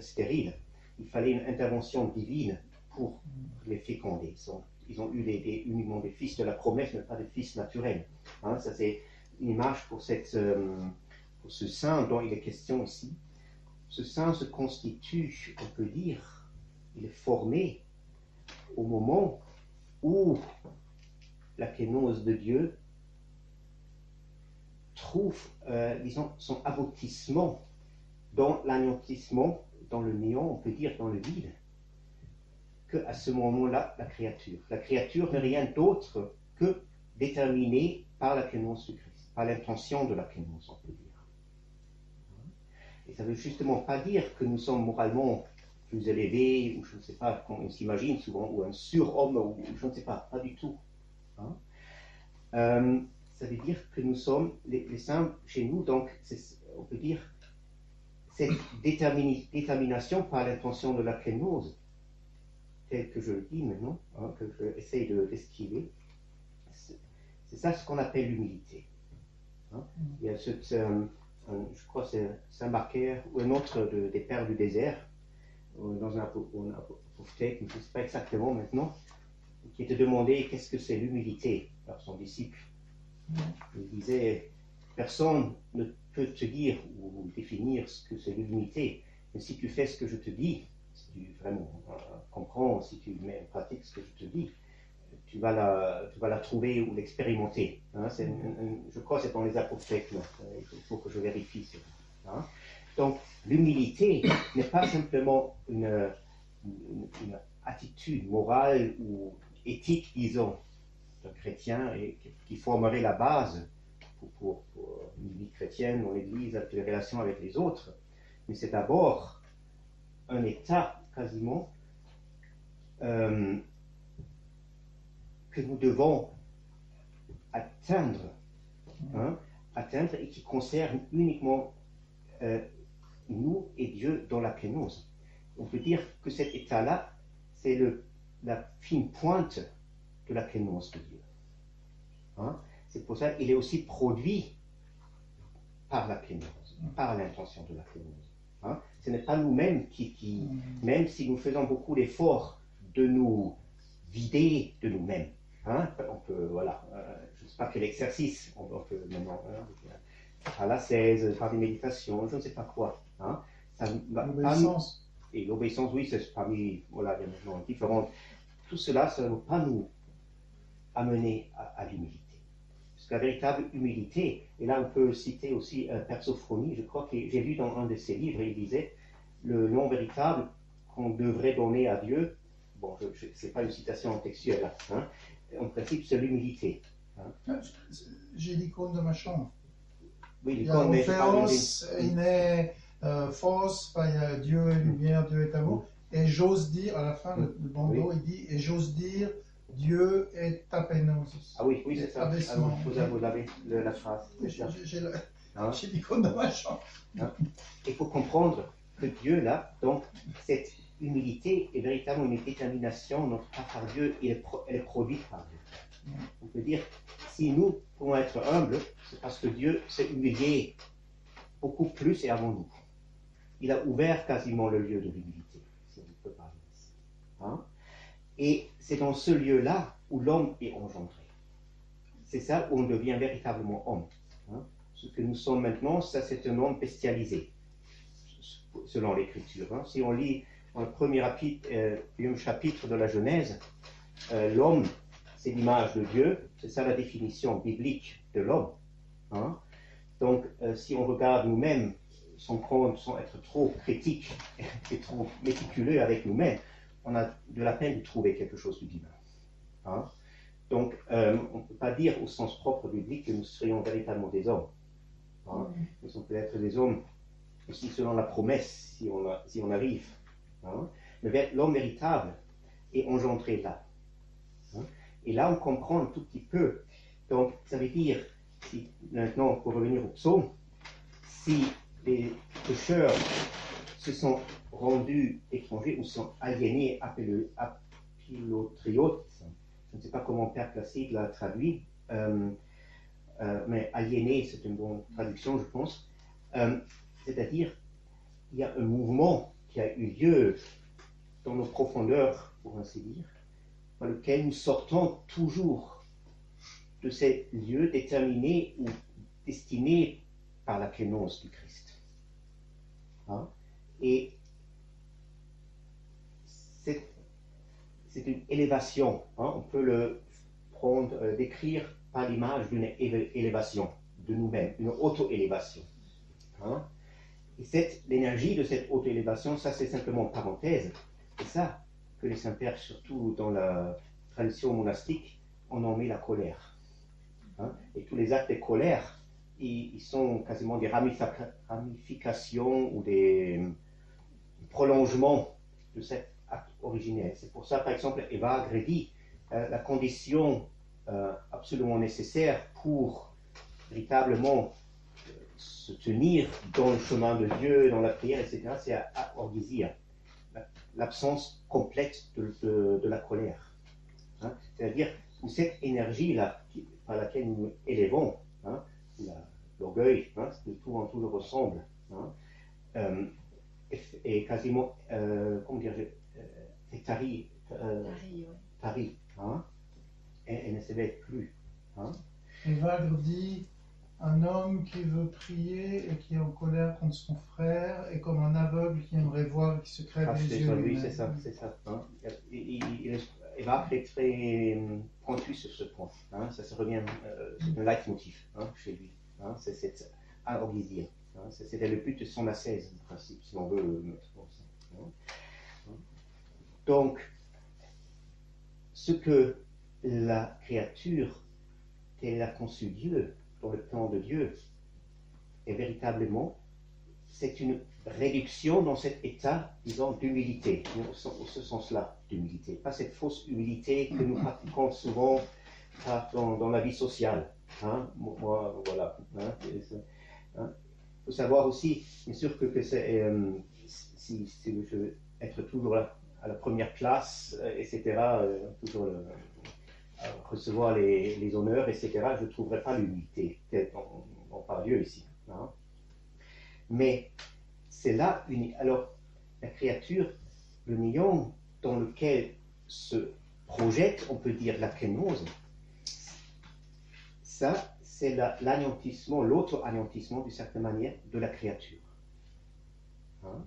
stériles, il fallait une intervention divine pour les féconder. Ils ont eu uniquement des fils de la promesse, mais pas des fils naturels. Hein, ça c'est une image pour ce sein dont il est question ici. Ce sein se constitue, on peut dire, il est formé au moment où la kénose de Dieu trouve, disons, son aboutissement dans l'anéantissement, dans le néant, on peut dire dans le vide, qu'à ce moment-là, la créature. La créature n'est rien d'autre que déterminée par la kénose du Christ, par l'intention de la kénose, on peut dire. Et ça ne veut justement pas dire que nous sommes moralement plus élevés, ou je ne sais pas, qu'on s'imagine souvent, ou un surhomme, ou je ne sais pas du tout. Hein? Ça veut dire que nous sommes, les saints chez nous, donc, on peut dire, cette détermination par l'intention de la kénose, telle que je le dis maintenant, hein, que j'essaie d'esquiver, c'est ça ce qu'on appelle l'humilité. Hein? Il y a je crois que c'est Saint-Macaire ou un autre des pères du désert, dans un apopthèque, je ne sais pas exactement maintenant, qui était demandé qu'est-ce que c'est l'humilité par son disciple. Il disait, personne ne peut te dire ou définir ce que c'est l'humilité, mais si tu fais ce que je te dis, si tu vraiment comprends, si tu mets en pratique ce que je te dis, tu vas la trouver ou l'expérimenter. Hein? Je crois que c'est dans les apopthèques, il faut que je vérifie. Hein? Donc, l'humilité n'est pas simplement une attitude morale ou éthique, disons, d'un chrétien et qui formerait la base pour une vie chrétienne dans l'Église, avec les relations avec les autres. Mais c'est d'abord un état quasiment que nous devons atteindre, hein, et qui concerne uniquement nous et Dieu dans la kénose. On peut dire que cet état-là, c'est la fine pointe de la kénose de Dieu. Hein? C'est pour ça qu'il est aussi produit par la kénose, par l'intention de la kénose. Hein? Ce n'est pas nous-mêmes qui, même si nous faisons beaucoup d'efforts de nous vider de nous-mêmes, hein? On peut, voilà, je ne sais pas quel exercice, on peut maintenant, à la 16, par des méditations, je ne sais pas quoi. Hein? L'obéissance. Et l'obéissance, oui, c'est parmi, voilà, il y a maintenant différentes. Tout cela, ça ne va pas nous amener à l'humilité. Parce que la véritable humilité, et là on peut citer aussi Père Sophronie, je crois que j'ai lu dans un de ses livres, il disait, le nom véritable qu'on devrait donner à Dieu, bon, ce n'est pas une citation textuelle, hein, en principe c'est l'humilité. Hein. J'ai l'icône de ma chambre. Oui, Il y a l'icône, mais je parle Orphéos, Phos, il y a Dieu est lumière, Dieu est amour. Et j'ose dire, à la fin, le bandeau, il dit, et j'ose dire, Dieu est tapénosis. Ah oui, oui, c'est ça. Abaissement. Alors, vous avez la phrase. C'est ça. Hein? J'ai l'icône dans ma chambre. Hein? Il faut comprendre que Dieu, là, donc, cette humilité est véritablement une détermination, non pas par Dieu, elle est produite par Dieu. On peut dire, si nous pouvons être humbles, c'est parce que Dieu s'est humilié beaucoup plus et avant nous. Il a ouvert quasiment le lieu de l'humilité, si on peut parler ainsi. Hein? Et c'est dans ce lieu-là où l'homme est engendré. C'est ça où on devient véritablement homme. Hein? Ce que nous sommes maintenant, ça c'est un homme bestialisé, selon l'Écriture. Hein? Si on lit dans le premier chapitre de la Genèse, l'homme, c'est l'image de Dieu, c'est ça la définition biblique de l'homme. Hein? Donc, si on regarde nous-mêmes, sans être trop critique et trop méticuleux avec nous-mêmes, on a de la peine de trouver quelque chose de divin. Hein? Donc, on ne peut pas dire au sens propre biblique que nous serions véritablement des hommes. Hein? Nous sommes peut-être des hommes aussi selon la promesse, si on arrive. Hein? Mais l'homme véritable est engendré là. Hein? Et là, on comprend un tout petit peu. Donc, ça veut dire, maintenant, pour revenir au psaume, si les pécheurs se sont rendus étrangers ou sont aliénés, apilotriotes, je ne sais pas comment Père Placide l'a traduit, mais aliéné, c'est une bonne traduction, je pense. C'est-à-dire, il y a un mouvement qui a eu lieu dans nos profondeurs, pour ainsi dire, dans lequel nous sortons toujours de ces lieux déterminés ou destinés par la clémence du Christ. Hein? Et c'est une élévation. Hein? On peut le prendre, décrire par l'image d'une élévation de nous-mêmes, une auto-élévation. Hein? Et l'énergie de cette auto-élévation, ça c'est simplement parenthèse. C'est ça que les saints-pères, surtout dans la tradition monastique, ont nommé la colère. Hein? Et tous les actes de colère, ils sont quasiment des ramifications ou des prolongements de cet acte originel. C'est pour ça, par exemple, Evagre dit la condition absolument nécessaire pour véritablement se tenir dans le chemin de Dieu, dans la prière, etc., c'est orgisia, l'absence complète de la colère. Hein? C'est-à-dire cette énergie-là par laquelle nous nous élevons, hein, l'orgueil, hein, tout en tout le ressemble, hein, est quasiment, comment dire, tari, hein, elle ne s'éveille plus. Hein. Evagre dit un homme qui veut prier et qui est en colère contre son frère est comme un aveugle qui aimerait voir et qui se crève les yeux. Oui, c'est ça. Hein. Evagre est très pointu sur ce point. Hein. Ça revient, c'est un leitmotiv, hein, chez lui. Hein. C'est cette orgisia. Hein. C'était le but de son ascèse, en principe, si on veut mettre comme ça. Hein. Donc, ce que la créature, telle a conçu Dieu, dans le plan de Dieu, est véritablement, c'est une réduction dans cet état, disons, d'humilité, au ce sens-là, d'humilité. Pas cette fausse humilité que nous pratiquons souvent dans la vie sociale. Hein? Moi, voilà. Hein? Il faut savoir aussi, bien sûr, que c'est, si je veux être toujours à la première place, etc., toujours recevoir les honneurs, etc., je ne trouverai pas l'humilité, on parle Dieu ici. Hein? Mais c'est là, alors la créature, le néant dans lequel se projette, on peut dire, la kénose, ça, c'est l'anéantissement, l'auto-anéantissement, d'une certaine manière, de la créature. Hein?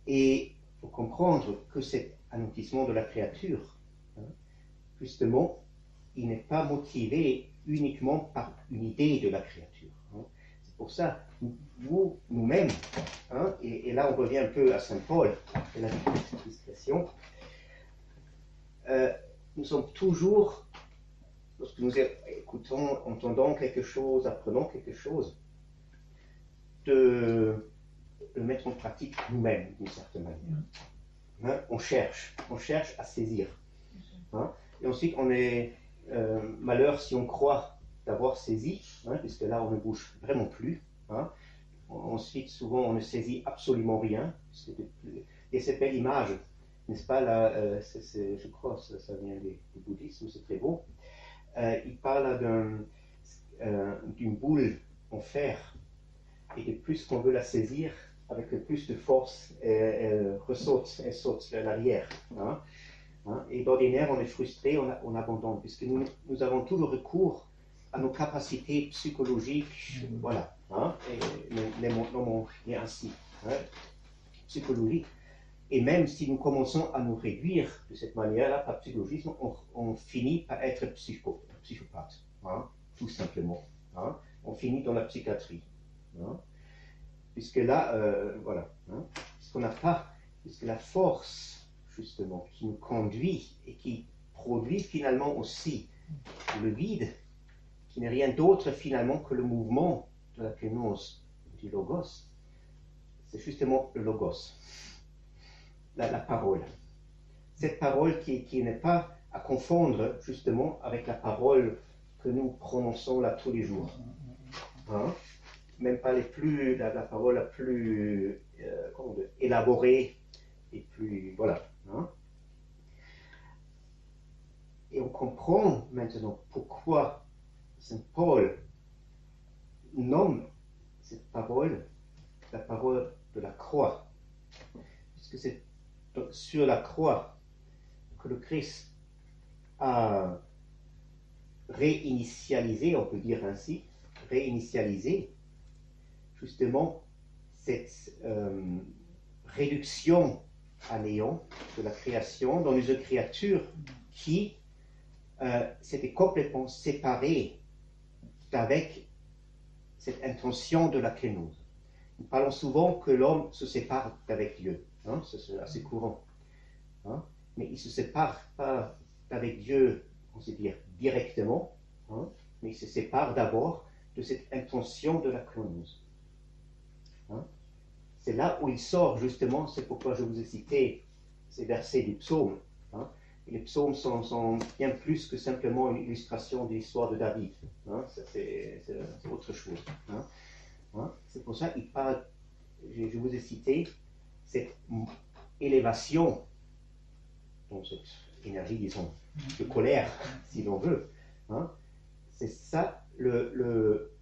Et il faut comprendre que cet anéantissement de la créature, hein, justement, il n'est pas motivé uniquement par une idée de la créature. Hein. C'est pour ça, nous-mêmes, hein, et là on revient un peu à Saint Paul, et la discrétion, nous sommes toujours, lorsque nous écoutons, entendons quelque chose, apprenons quelque chose, de le mettre en pratique nous-mêmes, d'une certaine manière. Hein, on cherche à saisir. Hein, et ensuite, on est malheur si on croit d'avoir saisi, hein, puisque là, on ne bouge vraiment plus. Hein. Ensuite, souvent, on ne saisit absolument rien. Et cette belle image, n'est-ce pas, là, je crois que ça vient du bouddhisme, c'est très beau. Il parle d'une boule en fer, et de plus qu'on veut la saisir, avec le plus de force, elle saute à l'arrière. Hein. Hein. Et d'ordinaire, on est frustré, on abandonne, puisque nous avons toujours recours à nos capacités psychologiques, voilà, hein, et nommons ainsi, hein, psychologiques. Et même si nous commençons à nous réduire de cette manière-là, par psychologisme, on finit par être psychopathe, hein, tout simplement. Hein. On finit dans la psychiatrie. Hein. Puisque là, voilà, hein, puisqu'on n'a pas, puisque la force, justement, qui nous conduit et qui produit finalement aussi le vide, qui n'est rien d'autre finalement que le mouvement de la kénose du logos, c'est justement le logos, la parole. Cette parole qui n'est pas à confondre justement avec la parole que nous prononçons là tous les jours. Hein? Même pas la parole la plus élaborée et plus, voilà. Hein? Et on comprend maintenant pourquoi Saint Paul nomme cette parole la parole de la croix. Puisque c'est sur la croix que le Christ a réinitialisé, on peut dire ainsi, justement cette réduction à néant de la création dans une créature qui s'était complètement séparée d'avec cette intention de la kénose. Nous parlons souvent que l'homme se sépare d'avec Dieu, hein, c'est assez courant, hein, mais il ne se sépare pas d'avec Dieu, on sait dire, directement, hein, mais il se sépare d'abord de cette intention de la kénose. Hein. C'est là où il sort justement, c'est pourquoi je vous ai cité ces versets du psaume. Hein. Et les psaumes sont bien plus que simplement une illustration de l'histoire de David. Hein. C'est autre chose. Hein. Hein. C'est pour ça qu'il parle, je vous ai cité, cette élévation, donc cette énergie, disons, de colère, si l'on veut. Hein. C'est ça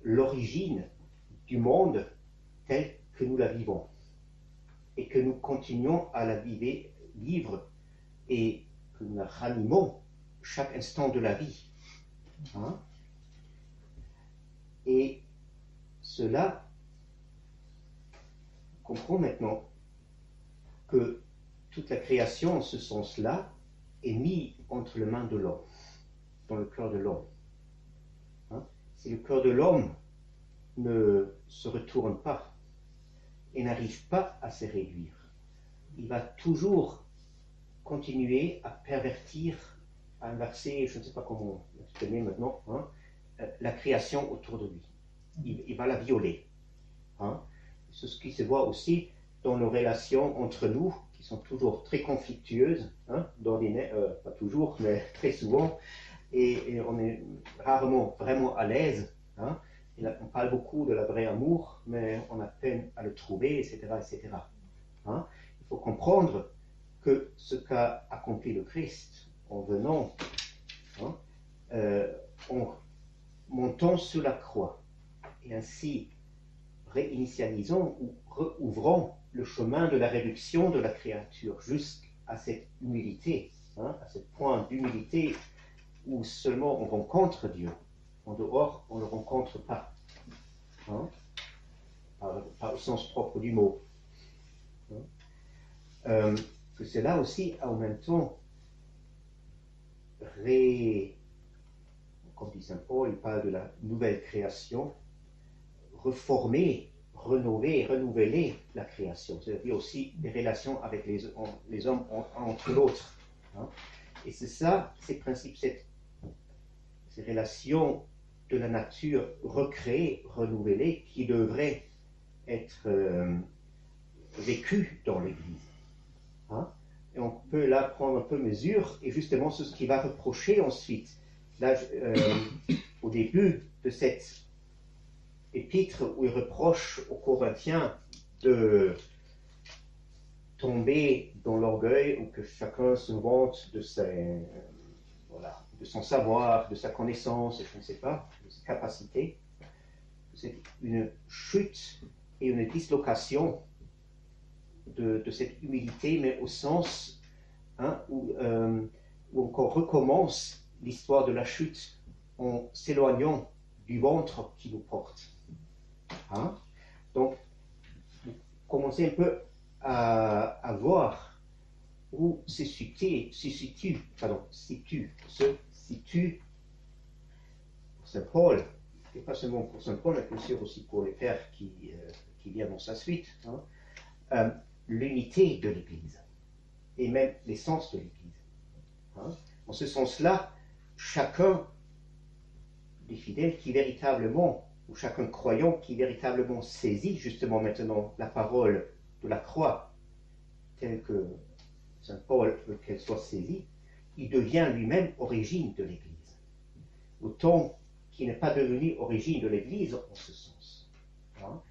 l'origine du monde tel que nous la vivons et que nous continuons à la vivre et que nous la ranimons chaque instant de la vie. Hein? Et cela comprend maintenant que toute la création, en ce sens-là, est mise entre les mains de l'homme, dans le cœur de l'homme. Hein? Si le cœur de l'homme ne se retourne pas et n'arrive pas à se réduire, il va toujours continuer à pervertir, à inverser, je ne sais pas comment l'exprimer maintenant, hein, la création autour de lui. Il va la violer. Hein. C'est ce qui se voit aussi dans nos relations entre nous, qui sont toujours très conflictueuses, hein, pas toujours, mais très souvent, et on est rarement vraiment à l'aise. Hein. Et là, on parle beaucoup de la vraie amour, mais on a peine à le trouver, etc. etc. Hein. Il faut comprendre que ce qu'a accompli le Christ en venant, hein, en montant sur la croix, et ainsi réinitialisant ou rouvrant le chemin de la réduction de la créature jusqu'à cette humilité, hein, à ce point d'humilité où seulement on rencontre Dieu. En dehors, on ne le rencontre pas, hein, par le sens propre du mot. Hein. Que cela aussi, en même temps, comme dit Saint Paul, il parle de la nouvelle création, reformer, renouveler la création, c'est-à-dire aussi des relations avec les hommes entre l'autre. Hein. Et c'est ça, ces principes, ces relations de la nature recréée, renouvelée, qui devraient être vécu dans l'Église. Hein? Et on peut là prendre un peu mesure, et justement c'est ce qu'il va reprocher ensuite. Là, au début de cette épître, où il reproche aux Corinthiens de tomber dans l'orgueil, ou que chacun se vante de son savoir, de sa connaissance, et je ne sais pas, de ses capacités. C'est une chute et une dislocation de cette humilité, mais au sens où on recommence l'histoire de la chute en s'éloignant du ventre qui nous porte. Hein? Donc, vous commencez un peu à voir où se situe Saint Paul, et pas seulement pour Saint Paul, mais bien sûr aussi pour les pères qui viennent dans sa suite, l'unité de l'Église, et même l'essence de l'Église. Hein? En ce sens-là, chacun des fidèles qui véritablement, ou chacun croyant qui véritablement saisit justement maintenant la parole de la croix, telle que Saint Paul veut qu'elle soit saisie, il devient lui-même origine de l'Église. Autant qu'il n'est pas devenu origine de l'Église en ce sens. Hein?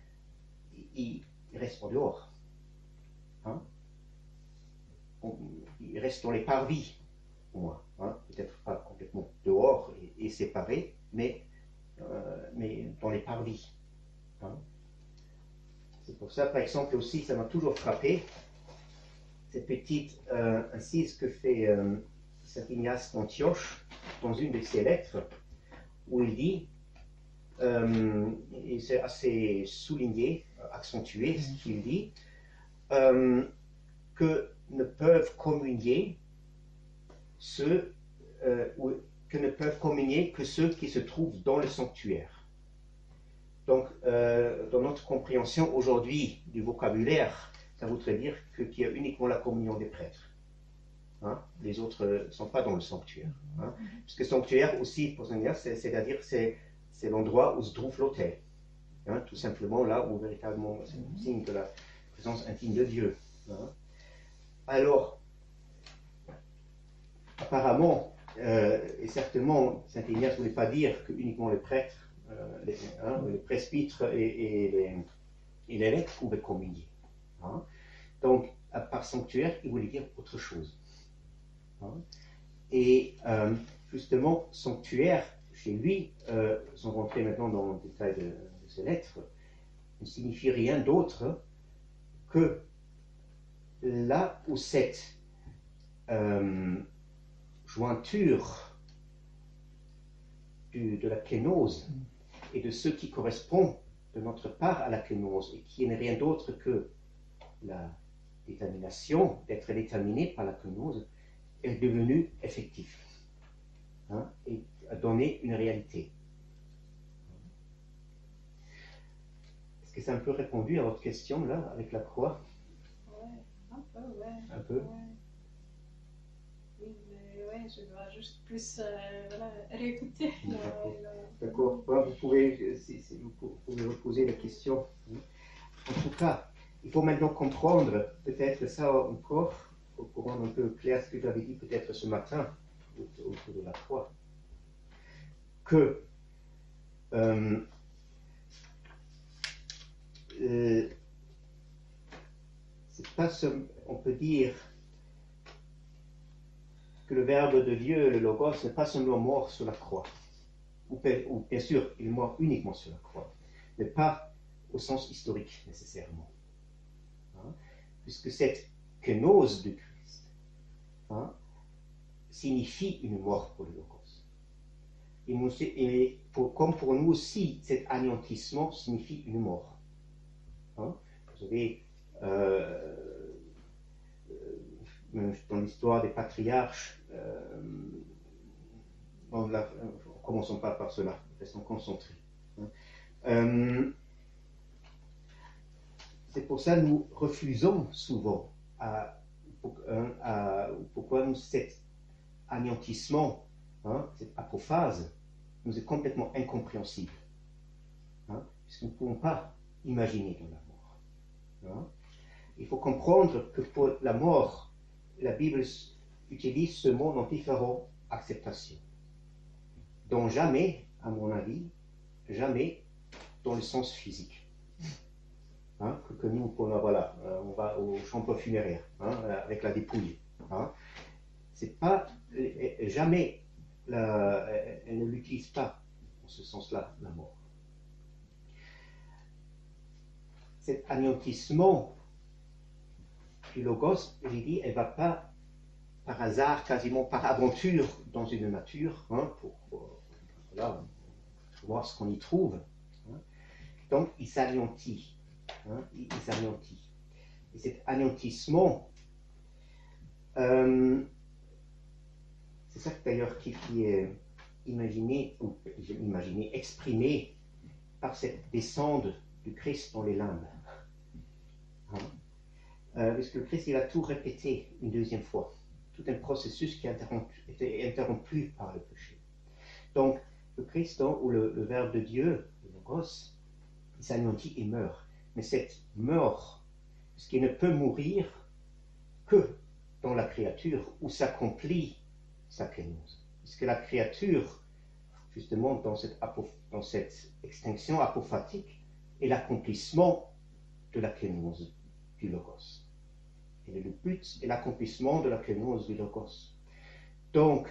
Il reste en dehors. Hein? Il reste dans les parvis, pour moi. Hein? Peut-être pas complètement dehors et séparé, mais dans les parvis. Hein? C'est pour ça, par exemple, aussi, ça m'a toujours frappé, cette petite incise que fait Saint Ignace d'Antioche dans une de ses lettres, où il dit, et c'est assez souligné, accentué ce qu'il dit, que ne peuvent communier que ceux qui se trouvent dans le sanctuaire. Donc, dans notre compréhension aujourd'hui du vocabulaire, ça voudrait dire qu'il y a uniquement la communion des prêtres. Hein? Les autres ne sont pas dans le sanctuaire. Hein? Parce que sanctuaire aussi, pour Saint-Ignace, c'est-à-dire c'est l'endroit où se trouve l'autel. Hein? Tout simplement là où véritablement c'est un signe de la présence intime de Dieu. Hein? Alors, apparemment, et certainement, Saint Ignace ne voulait pas dire que uniquement les prêtres, les presbytres et les évêques pouvaient communier. Hein? Donc, par sanctuaire, il voulait dire autre chose. Hein? Et justement, sanctuaire, chez lui, sans rentrer maintenant dans le détail de ces lettres, ne signifie rien d'autre que là où cette jointure de la kénose et de ce qui correspond de notre part à la kénose, et qui n'est rien d'autre que la détermination d'être déterminé par la kénose, est devenu effectif, hein, et a donné une réalité. Est-ce que ça a un peu répondu à votre question là, avec la croix? Ouais, un peu, ouais. Un peu? Ouais. Oui, mais ouais, je dois juste plus réécouter. D'accord. Ouais, vous pouvez, vous pouvez reposer la question. En tout cas, il faut maintenant comprendre peut-être ça encore, pour rendre un peu clair ce que j'avais dit peut-être ce matin autour de la croix, que c'est pas on peut dire que le Verbe de Dieu, le Logos, n'est pas seulement mort sur la croix, ou bien sûr, il est mort uniquement sur la croix, mais pas au sens historique nécessairement. Hein? Puisque cette kénose de Christ, hein, signifie une mort pour le Logos. Comme pour nous aussi, cet anéantissement signifie une mort. Hein? Vous savez, dans l'histoire des patriarches, commençons pas par cela, restons concentrés. Hein? C'est pour ça que nous refusons souvent pourquoi nous, cet anéantissement, hein, cette apophase, nous est complètement incompréhensible. Hein, puisque nous ne pouvons pas imaginer dans la mort. Hein. Il faut comprendre que pour la mort, la Bible utilise ce mot dans différentes acceptations. Donc jamais, à mon avis, jamais dans le sens physique. Hein, que nous, on va aux chambres funéraires, hein, avec la dépouille. Hein. C'est pas, jamais, elle ne l'utilise pas en ce sens-là, la mort. Cet anéantissement du logos, j'ai dit, elle ne va pas par hasard, quasiment par aventure dans une nature, hein, pour voir ce qu'on y trouve. Hein. Donc, il s'anéantit. Hein, il s'anéantit. Et cet anéantissement, c'est ça d'ailleurs qui est imaginé, exprimé par cette descente du Christ dans les limbes. Hein. Parce que le Christ, il a tout répété une deuxième fois. Tout un processus qui était interrompu par le péché. Donc, le Christ, ou le Verbe de Dieu, le Logos, il s'anéantit et meurt. Mais cette mort, parce qu'il ne peut mourir que dans la créature où s'accomplit sa kénose. Parce que la créature, justement, dans cette extinction apophatique, est l'accomplissement de la kénose du Logos. Et le but est l'accomplissement de la kénose du Logos. Donc,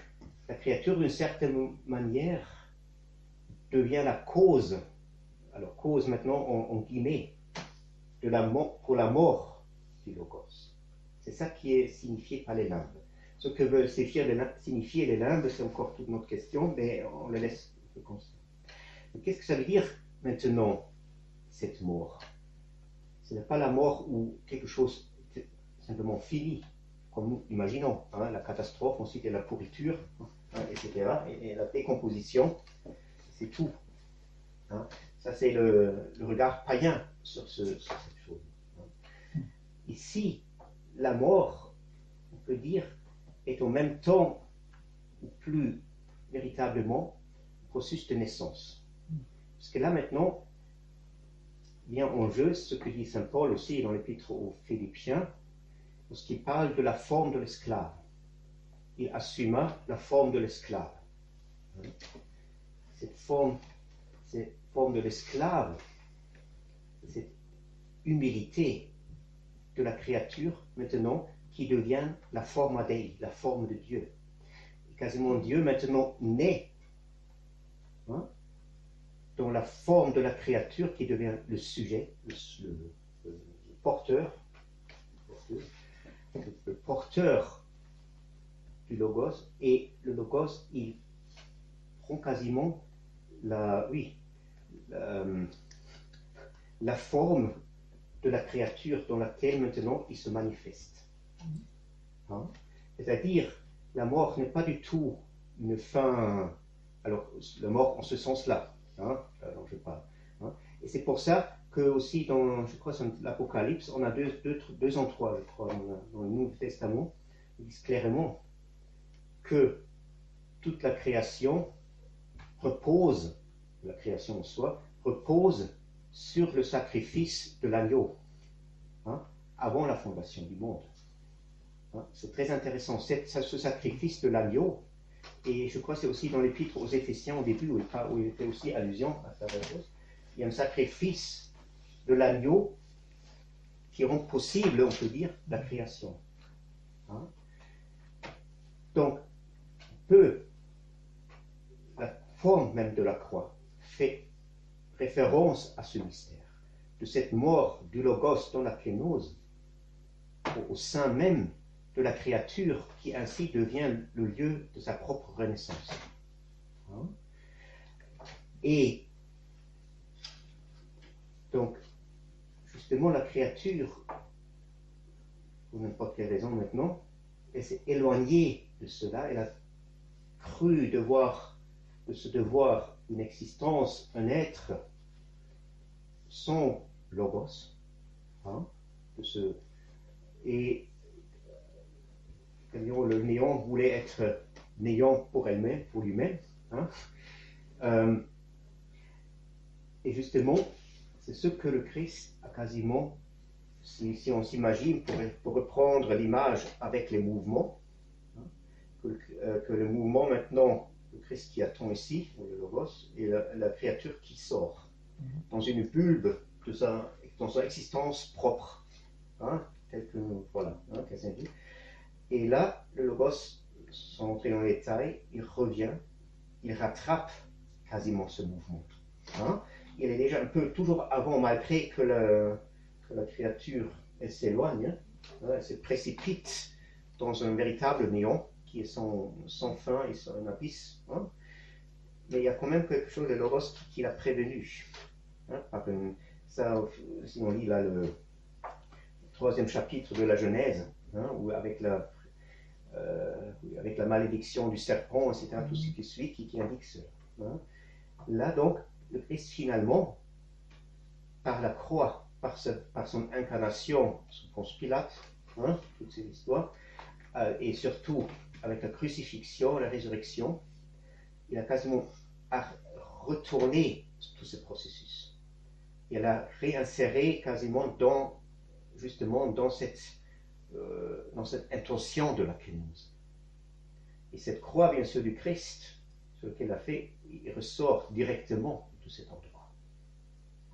la créature, d'une certaine manière, devient la cause, alors cause maintenant en guillemets, pour la mort du Logos. C'est ça qui est signifié par les limbes. Ce que veulent signifier les limbes, c'est encore toute notre question, mais on le laisse comme ça. Qu'est-ce que ça veut dire maintenant, cette mort? Ce n'est pas la mort où quelque chose est simplement fini, comme nous imaginons. Hein, la catastrophe, ensuite il y a la pourriture, hein, etc. Et la décomposition, c'est tout. Hein. Ça, c'est le regard païen sur cette chose. Hein. Ici, la mort, on peut dire, est en même temps, ou plus véritablement, un processus de naissance. Parce que là, maintenant, vient en jeu ce que dit saint Paul aussi dans l'épître aux Philippiens, lorsqu'il parle de la forme de l'esclave. Il assuma la forme de l'esclave. Cette forme de l'esclave, cette humilité de la créature, maintenant, qui devient la forme Dei, la forme de Dieu. Et quasiment Dieu, maintenant, naît, hein, dans la forme de la créature qui devient le sujet, le porteur du Logos, et le Logos, il prend quasiment la forme de la créature dans laquelle maintenant il se manifeste. Hein? C'est-à-dire, la mort n'est pas du tout une fin, alors la mort en ce sens-là, hein, dont je parle. Hein? Et c'est pour ça que aussi dans, je crois, dans l'Apocalypse, on a deux endroits, je crois, dans le Nouveau Testament, ils disent clairement que toute la création repose, la création en soi, repose sur le sacrifice de l'agneau, hein, avant la fondation du monde. Hein, c'est très intéressant, ce sacrifice de l'agneau, et je crois que c'est aussi dans l'épître aux Éphésiens au début, où il fait aussi allusion à ça. Il y a un sacrifice de l'agneau qui rend possible, on peut dire, la création. Hein. Donc, la forme même de la croix fait référence à ce mystère, de cette mort du Logos dans la kénose, au sein même de la créature qui ainsi devient le lieu de sa propre renaissance. Hein? Et donc, justement, la créature, pour n'importe quelle raison maintenant, elle s'est éloignée de cela, elle a cru de se devoir une existence, un être sans Logos, hein, et le néant voulait être néant pour elle-même, pour lui-même. Hein. Et justement, c'est ce que le Christ a quasiment, si on s'imagine, pour reprendre l'image avec les mouvements, hein, que le mouvement maintenant, le Christ qui attend ici, ou le Logos, et la créature qui sort dans une bulbe dans sa existence propre, hein, telle que, voilà, hein, dit. Et là, le Logos, sans entrer dans les détails, il revient, il rattrape quasiment ce mouvement. Hein. Il est déjà un peu, toujours avant, malgré que la créature, elle s'éloigne, hein, elle se précipite dans un véritable néant qui est sans fin et sans un abysse. Hein. Mais il y a quand même quelque chose de Logos qui l'a prévenu. Hein, ça, si on lit là le 3e chapitre de la Genèse, hein, où avec la malédiction du serpent, etc., tout ce qui suit, qui indique cela. Hein. Là donc, le Christ finalement, par la croix, par son incarnation sous Ponce Pilate, hein, toutes ces histoires, et surtout avec la crucifixion, la résurrection, il a quasiment retourné tout ce processus. Il a réinséré quasiment dans cette intention de la kénose. Et cette croix, bien sûr, du Christ, sur laquelle il a fait, il ressort directement de tout cet endroit.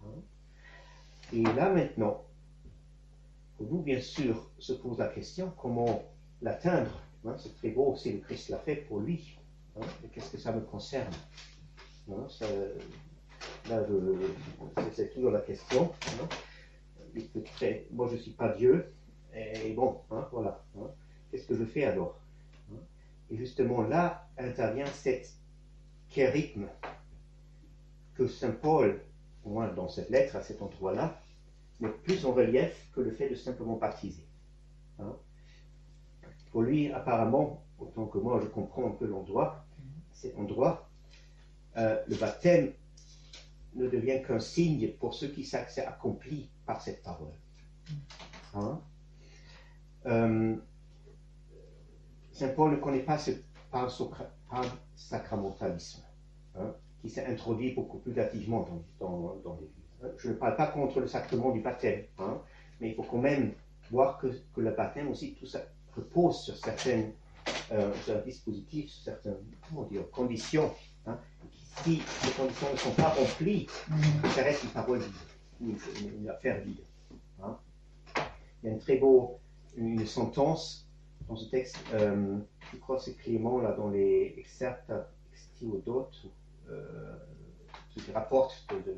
Hein? Et là maintenant, pour nous, bien sûr, se pose la question comment l'atteindre. Hein? C'est très beau si le Christ l'a fait pour lui. Hein? Et qu'est-ce que ça me concerne? Hein? C'est toujours la question. Hein? Moi, je ne suis pas Dieu. Et bon, hein, voilà. Hein. Qu'est-ce que je fais alors? Hein. Et justement, là intervient cette kérygme que saint Paul, au moins dans cette lettre, à cet endroit-là, met plus en relief que le fait de simplement baptiser. Hein. Pour lui, apparemment, autant que moi je comprends un peu cet endroit, le baptême ne devient qu'un signe pour ce qui s'est accompli par cette parole. Hein. Saint Paul ne connaît pas ce sacramentalisme, hein, qui s'est introduit beaucoup plus activement dans l'Église. Je ne parle pas contre le sacrement du baptême, hein, mais il faut quand même voir que le baptême aussi, tout ça repose sur certains dispositifs, sur certaines conditions. Hein. Si les conditions ne sont pas remplies, ça reste une parole vide, une affaire vide. Hein. Il y a une sentence dans ce texte, je crois que c'est Clément, là, dans les Excerpta Extiodotes, qui rapporte de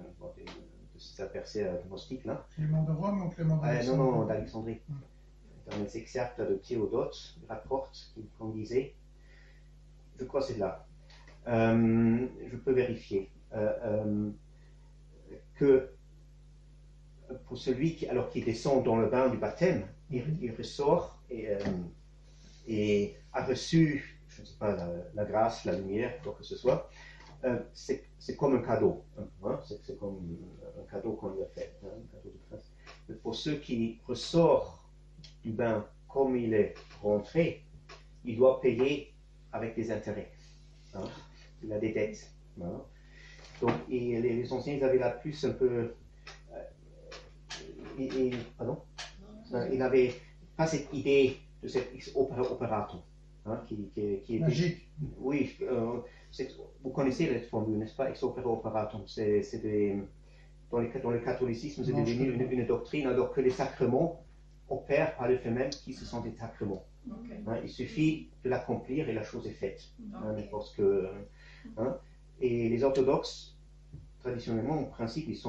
cet verset gnostique là. Clément de Rome ou Clément d'Alexandrie? Non, d'Alexandrie. Dans les Excerpta de Théodote, il rapporte, comme disait, je crois que c'est là, je peux vérifier, que pour celui qui descend dans le bain du baptême, il ressort et a reçu, je ne sais pas, la grâce, la lumière, quoi que ce soit. C'est comme un cadeau. Hein, c'est comme un cadeau qu'on lui a fait, hein, un cadeau de grâce. Mais pour ceux qui ressortent du bain comme il est rentré, il doit payer avec des intérêts. Hein, il a des dettes. Hein. Donc, et les anciens, ils avaient là plus un peu... pardon? Il n'avait pas cette idée de cet ex operatum, hein, qui était... Magique. Oui, vous connaissez cette formule, n'est-ce pas? Ex operatum, dans le catholicisme, c'est devenu une doctrine, alors que les sacrements opèrent par le fait même qui se sont des sacrements. Okay. Hein, il suffit de l'accomplir et la chose est faite. Okay. Hein, parce que, hein, et les orthodoxes, traditionnellement, en principe, ils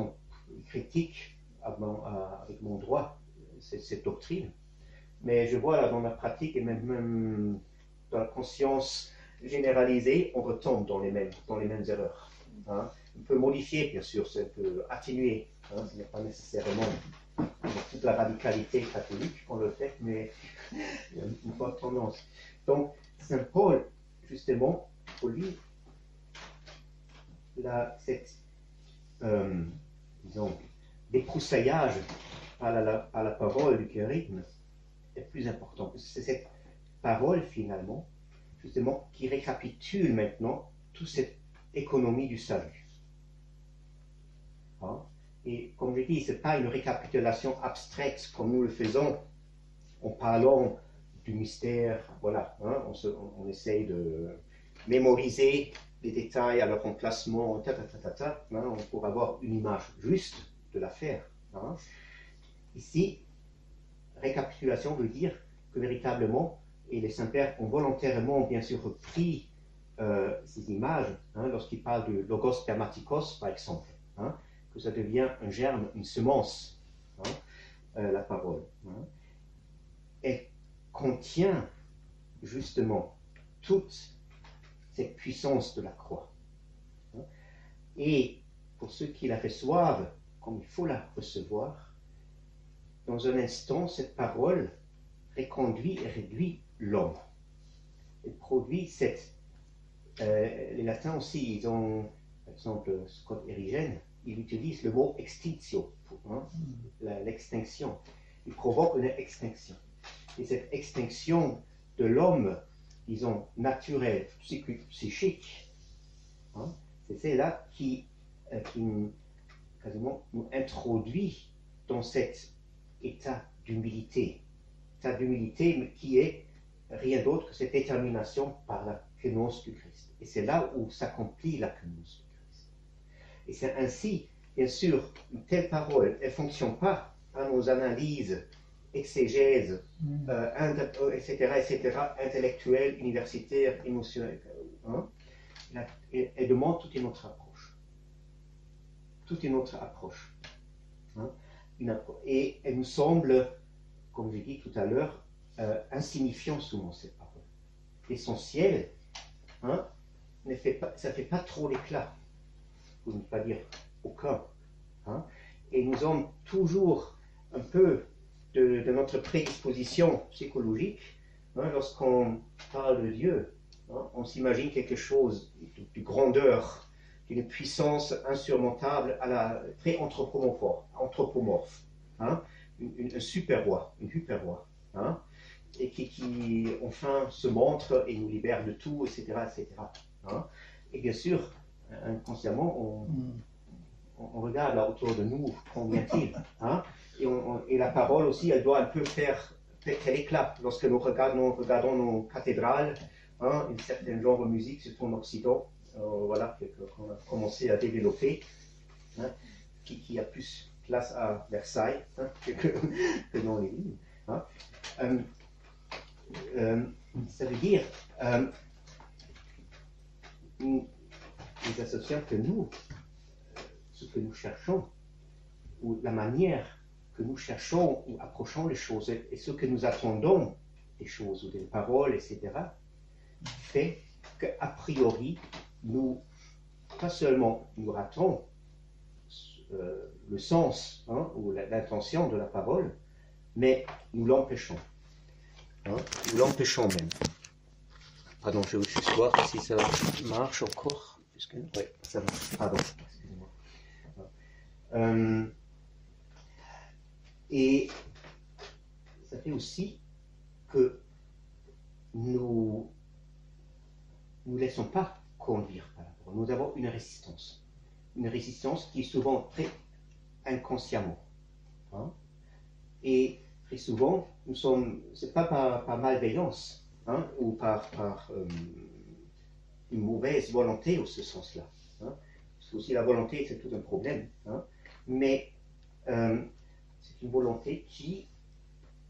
critiquent avec mon droit cette doctrine. Mais je vois là dans la pratique et même dans la conscience généralisée, on retombe dans les mêmes erreurs. Hein. On peut modifier, bien sûr, on peut atténuer. Hein, ce n'est pas nécessairement toute la radicalité catholique qu'on le fait, mais il y a une forte tendance. Donc, saint Paul, justement, pour lui, cette débroussaillage par la parole du kérygme est plus important. C'est cette parole, finalement, justement, qui récapitule maintenant toute cette économie du salut. Hein? Et comme je dis, ce n'est pas une récapitulation abstraite comme nous le faisons en parlant du mystère. Voilà, hein, on essaye de mémoriser les détails à leur emplacement, hein, pour avoir une image juste de l'affaire. Hein. Ici, récapitulation veut dire que véritablement, et les saints-pères ont volontairement bien sûr repris ces images, hein, lorsqu'ils parlent de logos spermatikos par exemple, hein, que ça devient un germe, une semence, hein, la parole. Hein. Elle contient justement toute cette puissance de la croix. Hein. Et pour ceux qui la reçoivent, comme il faut la recevoir, dans un instant, cette parole reconduit et réduit l'homme. Elle produit cette... les latins aussi, ils ont, par exemple, Scott Erigen, il utilise le mot extinctio, hein, l'extinction. Il provoque une extinction. Et cette extinction de l'homme, disons, naturel, psychique, hein, c'est celle-là qui quasiment nous introduit dans cet état d'humilité mais qui est rien d'autre que cette détermination par la kénose du Christ. Et c'est là où s'accomplit la kénose du Christ. Et c'est ainsi, bien sûr, une telle parole, elle ne fonctionne pas par nos analyses, exégèses, etc., intellectuelles, universitaires, émotionnelles. Hein? Elle demande toute une autre approche. Toute une autre approche. Hein? Et elle nous semble, comme j'ai dit tout à l'heure, insignifiant souvent cette parole. L'essentiel, hein, ça ne fait pas trop l'éclat, pour ne pas dire aucun. Hein. Et nous avons toujours un peu de notre prédisposition psychologique, hein, lorsqu'on parle de Dieu, hein, on s'imagine quelque chose de grandeur, d'une puissance insurmontable, à la très anthropomorphe, hein, un super roi, une hyper roi, hein, et qui enfin se montre et nous libère de tout, etc. Hein. Et bien sûr, inconsciemment, on regarde là autour de nous, combien il, hein, et la parole aussi, elle doit un peu faire tel éclat. Lorsque nous regardons nos cathédrales, hein, un certain genre de musique, surtout en Occident, voilà, qu'on a commencé à développer, hein, qui a plus place à Versailles, hein, que dans les livres. Hein. Ça veut dire, nous associons que nous, ce que nous cherchons, ou la manière que nous cherchons ou approchons les choses, et ce que nous attendons des choses ou des paroles, etc., fait qu'a priori, nous, pas seulement nous ratons le sens, hein, ou l'intention de la parole, mais nous l'empêchons. Hein, nous l'empêchons même. Pardon, je vais juste voir si ça marche encore. Oui, ça marche. Pardon, excusez-moi. Et ça fait aussi que nous ne laissons pas conduire par la parole. Nous avons une résistance qui est souvent très inconsciemment. Hein? Et très souvent, c'est pas par malveillance, hein, ou par une mauvaise volonté au ce sens-là. Hein? Parce que aussi la volonté, c'est tout un problème. Hein? Mais c'est une volonté qui,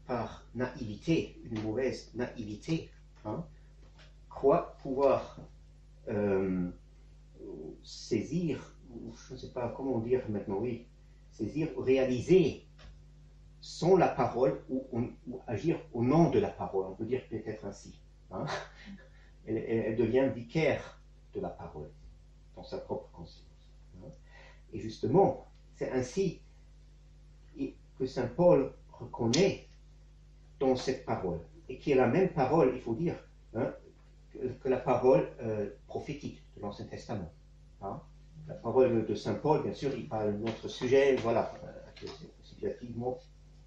par naïveté, une mauvaise naïveté, hein, croit pouvoir saisir, je ne sais pas comment dire maintenant, oui, saisir, réaliser sans la parole ou agir au nom de la parole, on peut dire peut-être ainsi. Hein. Elle devient vicaire de la parole dans sa propre conscience. Hein. Et justement, c'est ainsi que saint Paul reconnaît dans cette parole, et qui est la même parole, il faut dire, hein, que la parole prophétique de l'Ancien Testament. Hein. La parole de saint Paul, bien sûr, il parle de notre sujet, voilà, situativement,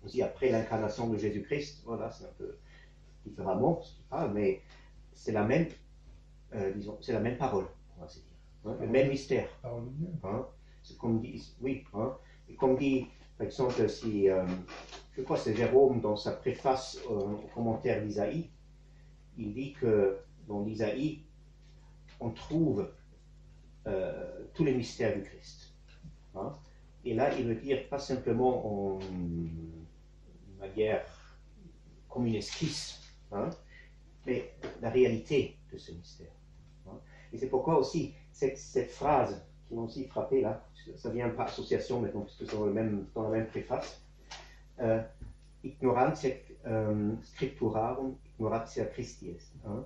aussi après l'incarnation de Jésus-Christ, voilà, c'est un peu différemment ce qu'il parle, mais c'est la même, disons, c'est la même parole, on va se dire, hein, le même mystère. Parole de Dieu. Hein. C'est comme dit, oui, hein, Et comme dit, par exemple, si, je crois que c'est Jérôme dans sa préface au commentaire d'Isaïe, il dit que dans l'Isaïe, on trouve tous les mystères du Christ. Hein. Et là, il veut dire pas simplement en manière comme une esquisse, hein, mais la réalité de ce mystère. Hein. Et c'est pourquoi aussi cette phrase qui m'a aussi frappé là, ça vient par association maintenant, puisque c'est dans la même préface, ignorantia scripturarum, ignorantia Christi est. Hein.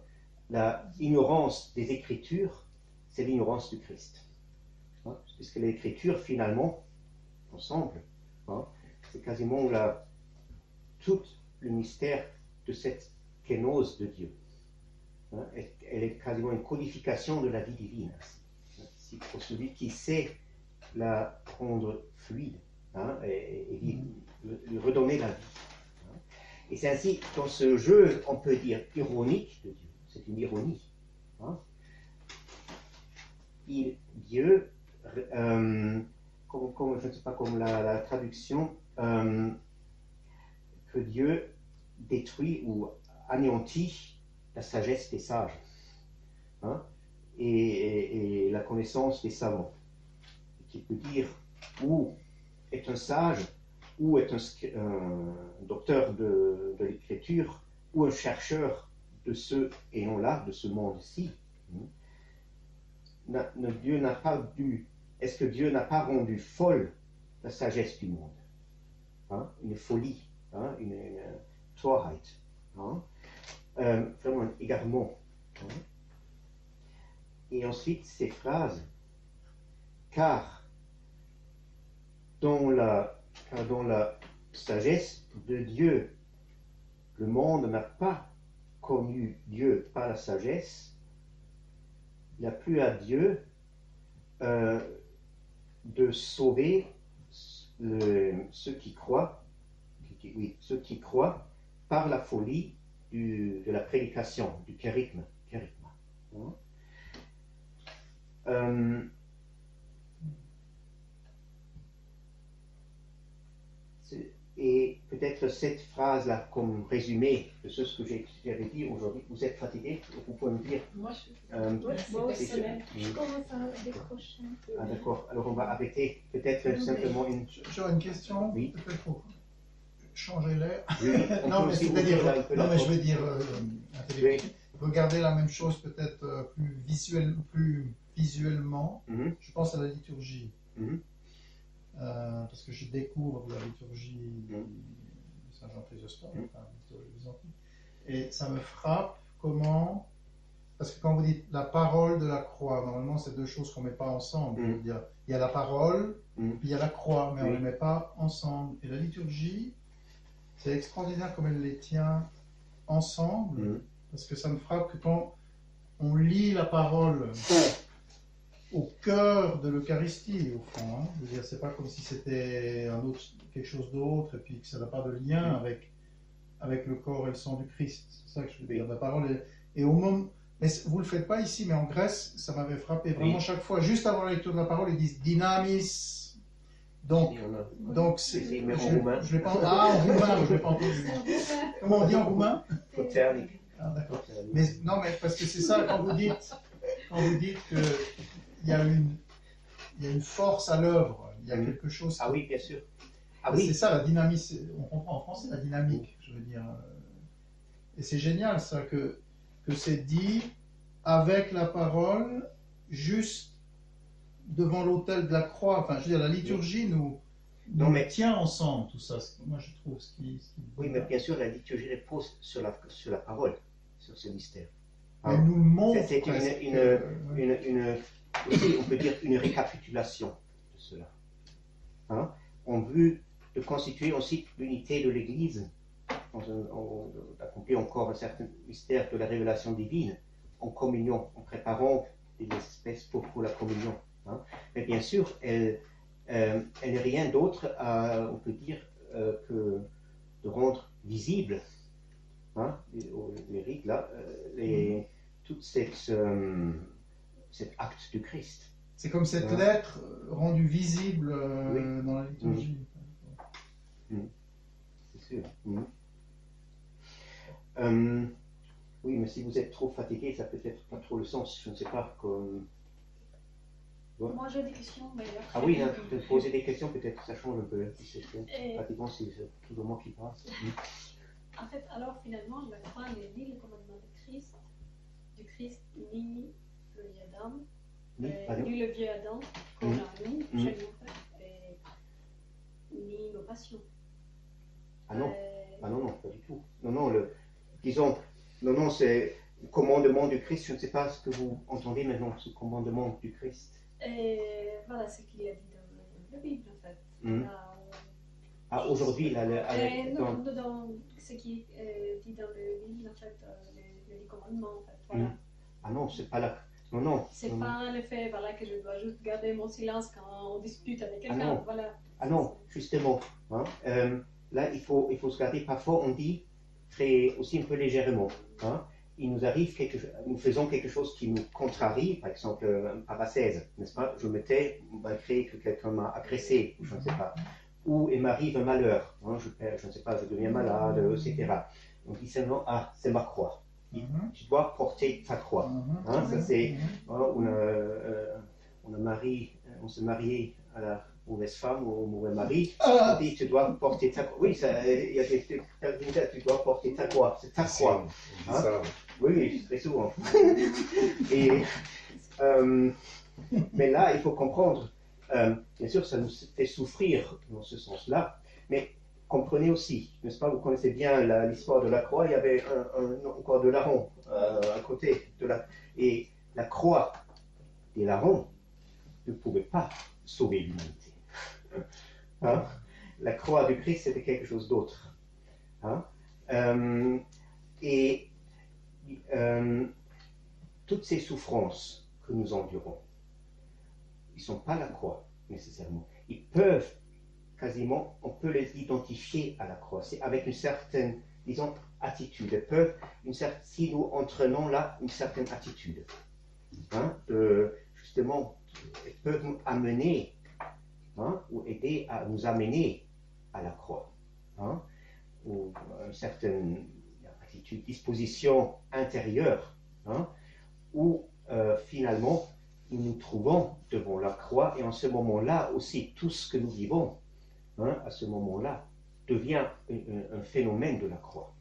L'ignorance des Écritures, c'est l'ignorance du Christ. Hein, puisque les Écritures, finalement, ensemble, hein, c'est quasiment tout le mystère de cette kénose de Dieu. Hein, elle est quasiment une codification de la vie divine. Pour celui qui sait la rendre fluide, hein, et lui redonner la vie. Hein. Et c'est ainsi, dans ce jeu, on peut dire ironique de Dieu, c'est une ironie. Hein. Dieu, comme je ne sais pas comme la traduction, que Dieu détruit ou anéantit la sagesse des sages, hein, et la connaissance des savants, qui peut dire où est un sage, où est un docteur de l'écriture, ou un chercheur de ce ayant là, de ce monde-ci. Dieu n'a pas est-ce que Dieu n'a pas rendu folle la sagesse du monde, hein, une folie, hein, une Torheit, hein, vraiment un égarement. Hein. Et ensuite ces phrases, car dans la sagesse de Dieu, le monde n'a pas connu Dieu par la sagesse. Il n'y a plus à Dieu de sauver ceux qui croient par la folie de la prédication, du kérigme. Et peut-être cette phrase-là, comme résumé de ce que j'avais dit aujourd'hui, vous êtes fatigué, vous pouvez me dire. Moi, je commence à décrocher un peu. Ah, d'accord, alors on va arrêter. Peut-être simplement une. J'aurais une question, oui. Peut-être pour changer l'air. Oui, non, mais c'est-à-dire, je veux dire, oui. regarder la même chose peut-être plus visuellement. Mm-hmm. Je pense à la liturgie. Mm-hmm. Parce que je découvre la liturgie de Saint-Jean Chrysostome, enfin, liturgie byzantine, et ça me frappe comment, parce que quand vous dites la parole de la croix, normalement c'est deux choses qu'on ne met pas ensemble. Je veux dire, il y a la parole, puis il y a la croix, mais on ne les met pas ensemble. Et la liturgie, c'est extraordinaire comme elle les tient ensemble, parce que ça me frappe que quand on lit la parole au cœur de l'Eucharistie, au fond. Hein. Je veux dire, c'est pas comme si c'était quelque chose d'autre et puis que ça n'a pas de lien avec le corps et le sang du Christ. C'est ça que je veux dire. La parole et au moment, mais vous le faites pas ici, mais en Grèce, ça m'avait frappé vraiment chaque fois. Juste avant la lecture de la parole, ils disent dynamis. Donc c'est. Je vais pas. Ah, en roumain, je vais pas entendu. Comment on dit en roumain? Ah, d'accord. Mais non, mais parce que c'est ça quand vous dites que il y a une force à l'œuvre, il y a quelque chose. Ah oui, bien sûr. Ah oui. C'est ça la dynamique, on comprend en français la dynamique, je veux dire. Et c'est génial ça, que c'est dit avec la parole, juste devant l'autel de la croix. Enfin, je veux dire, la liturgie nous tient ensemble, tout ça. Moi, je trouve ce qui oui, mais bien sûr, la liturgie repose sur la parole, sur ce mystère. Elle nous montre. C'est aussi, on peut dire une récapitulation de cela. Hein? En vue de constituer aussi l'unité de l'Église, d'accomplir encore un certain mystère de la révélation divine, en communion, en préparant des espèces pour la communion. Hein? Mais bien sûr, elle n'est rien d'autre, on peut dire, que de rendre visible, hein, les rites là, tout cet acte du Christ. C'est comme cette lettre rendue visible dans la liturgie. C'est sûr. Oui, mais si vous êtes trop fatigué, ça peut être pas trop le sens. Je ne sais pas. Moi j'ai des questions, mais après... Ah oui, de poser des questions, peut-être que ça change un peu. Si c'est fatigant, c'est toujours moi qui parle. En fait, alors finalement, la croix n'est ni le commandement du Christ, ni le vieil Adam, ni le vieux Adam qu'on a mis chez nous, ni nos passions. Ah non, non, pas du tout. Non, disons, c'est le commandement du Christ. Je ne sais pas ce que vous entendez maintenant, ce commandement du Christ. Voilà ce qu'il a dit dans la Bible, en fait. Aujourd'hui, dans ce qui est dit dans la Bible, en fait, les commandements, en fait. Voilà. Ah non, c'est pas là. Non. C'est pas le fait que je dois juste garder mon silence quand on dispute avec quelqu'un. Non. Voilà. Ah non, justement. Là, il faut se garder. Parfois, on dit aussi un peu légèrement. Il nous arrive nous faisons quelque chose qui nous contrarie, par exemple un paracèse, n'est-ce pas? Je me tais malgré que quelqu'un m'a agressé, je ne sais pas. Ou il m'arrive un malheur, je ne sais pas, je deviens malade, etc. Donc il seulement, c'est ma croix. Tu dois porter ta croix. Ça c'est, on se marie à la mauvaise femme ou au mauvais mari, on dit tu dois porter ta croix. Oui, il y a tu dois porter ta croix, c'est ta croix. Oui, très souvent. Mais là, il faut comprendre, bien sûr, ça nous fait souffrir dans ce sens-là, mais comprenez aussi, n'est-ce pas, vous connaissez bien l'histoire de la croix, il y avait encore de larron à côté, et la croix des larrons ne pouvait pas sauver l'humanité. La croix du Christ, c'était quelque chose d'autre. Toutes ces souffrances que nous endurons, ils ne sont pas la croix, nécessairement. Ils peuvent quasiment, on peut les identifier à la croix. C'est avec une certaine, disons, attitude. Elles peuvent, si nous entraînons là une certaine attitude, justement, elles peuvent nous amener, ou aider à nous amener à la croix. Ou une certaine attitude, disposition intérieure, où finalement nous nous trouvons devant la croix, et en ce moment-là aussi tout ce que nous vivons à ce moment-là devient un phénomène de la croix.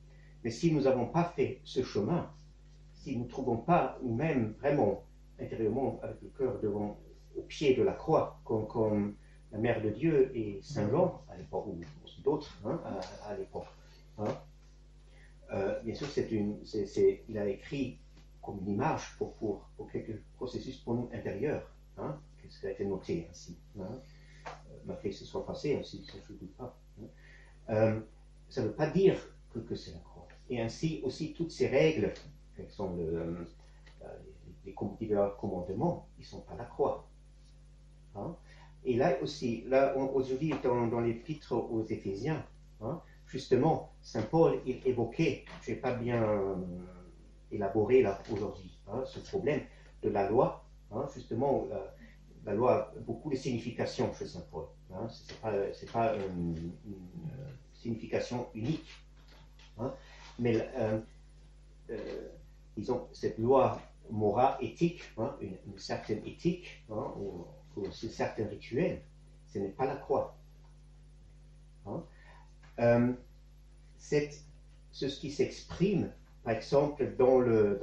Mais si nous n'avons pas fait ce chemin, si nous ne trouvons pas nous-mêmes vraiment intérieurement avec le cœur au pied de la croix, comme la Mère de Dieu et Saint Jean à l'époque, ou aussi d'autres à l'époque, bien sûr il a écrit comme une image pour quelques processus pour nous intérieurs, ce qui a été noté ainsi. Malgré que ce soit passé ainsi, ça je ne doute pas. Ça ne veut pas dire que c'est la croix. Et ainsi aussi toutes ces règles, qui sont les commandements, ils ne sont pas la croix. Et là aussi, aujourd'hui dans l'épître aux Éphésiens, justement, Saint Paul il évoquait, je n'ai pas bien élaboré là aujourd'hui, ce problème de la loi, justement. La loi a beaucoup de significations chez Saint Paul. Ce n'est pas une signification unique. Mais disons, cette loi morale, éthique, une certaine éthique, ou un certain rituel, ce n'est pas la croix. C'est ce qui s'exprime, par exemple, dans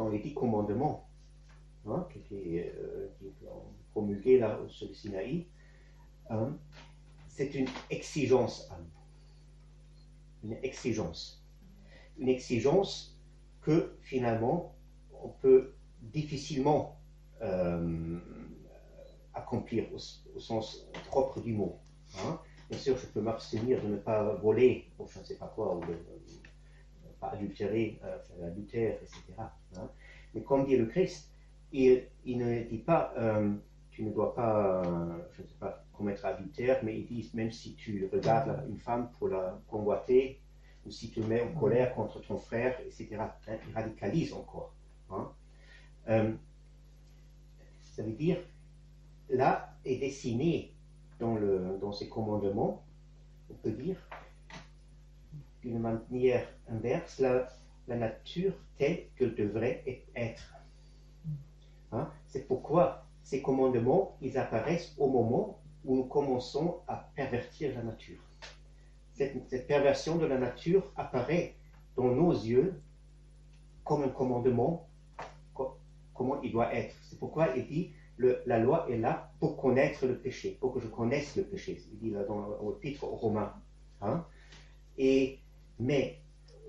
les 10 commandements, qui ont promulgué là sur le Sinaï, c'est une exigence à nous. Une exigence. Une exigence que finalement on peut difficilement accomplir au sens propre du mot. Bien sûr, je peux m'abstenir de ne pas voler, ou je ne sais pas quoi, ou de ne pas adultérer, faire l'adultère, etc. Mais comme dit le Christ, il ne dit pas tu ne dois pas, je ne sais pas, commettre adultère, mais il dit même si tu regardes une femme pour la convoiter, ou si tu te mets en colère contre ton frère, etc. Il radicalise encore. Ça veut dire là est dessiné dans ces commandements, on peut dire, d'une manière inverse, la nature telle qu'elle devrait être. Hein? C'est pourquoi ces commandements, ils apparaissent au moment où nous commençons à pervertir la nature. Cette perversion de la nature apparaît dans nos yeux comme un commandement, comment il doit être. C'est pourquoi il dit, la loi est là pour connaître le péché, pour que je connaisse le péché. Il dit là au titre aux Romains. Hein? Mais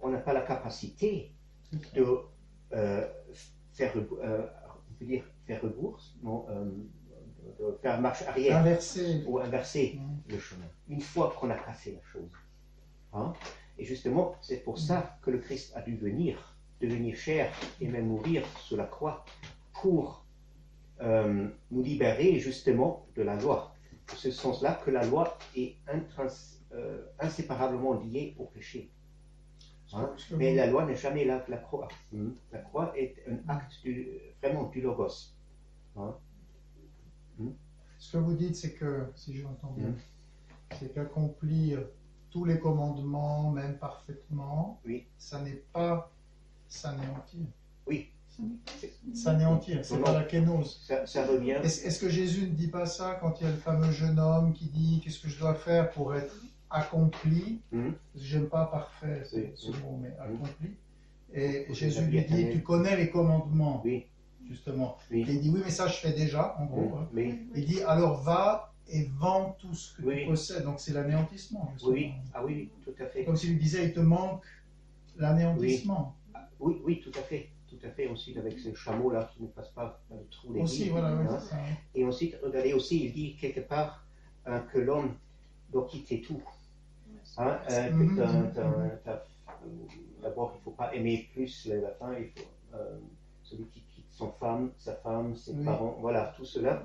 on n'a pas la capacité de faire rebours, de faire marche arrière, inverser le chemin, une fois qu'on a cassé la chose. Hein? Et justement, c'est pour ça que le Christ a dû devenir chair et même mourir sur la croix pour nous libérer justement de la loi. En ce sens-là que la loi est inséparablement liée au péché. Hein? Mais la loi n'est jamais là que la croix. La croix est un acte vraiment du logos. Hein? Ce que vous dites, c'est que, si je m'entends bien, c'est qu'accomplir tous les commandements, même parfaitement, ça n'est pas s'anéantir. Oui. S'anéantir, c'est pas la kénose. Ça revient. Est-ce que Jésus ne dit pas ça quand il y a le fameux jeune homme qui dit qu'est-ce que je dois faire pour être accompli? J'aime pas parfait ce mot, mais accompli. Et Jésus lui dit, tu connais les commandements. Oui. Justement. Oui. Et il dit, oui, mais ça je fais déjà, en gros. Oui. Il dit, alors va et vends tout ce que tu possèdes. Donc c'est l'anéantissement. Oui, oui, tout à fait. Comme s'il lui disait, il te manque l'anéantissement. Oui, tout à fait. Tout à fait, ensuite avec ce chameau-là qui ne passe pas dans le trou des aussi, voilà, hein. Ça, hein. Et ensuite, regardez aussi, il dit quelque part que l'homme doit quitter tout. Hein, d'abord, il ne faut pas aimer plus la femme, il faut, celui qui quitte sa femme, ses parents, voilà, tout cela.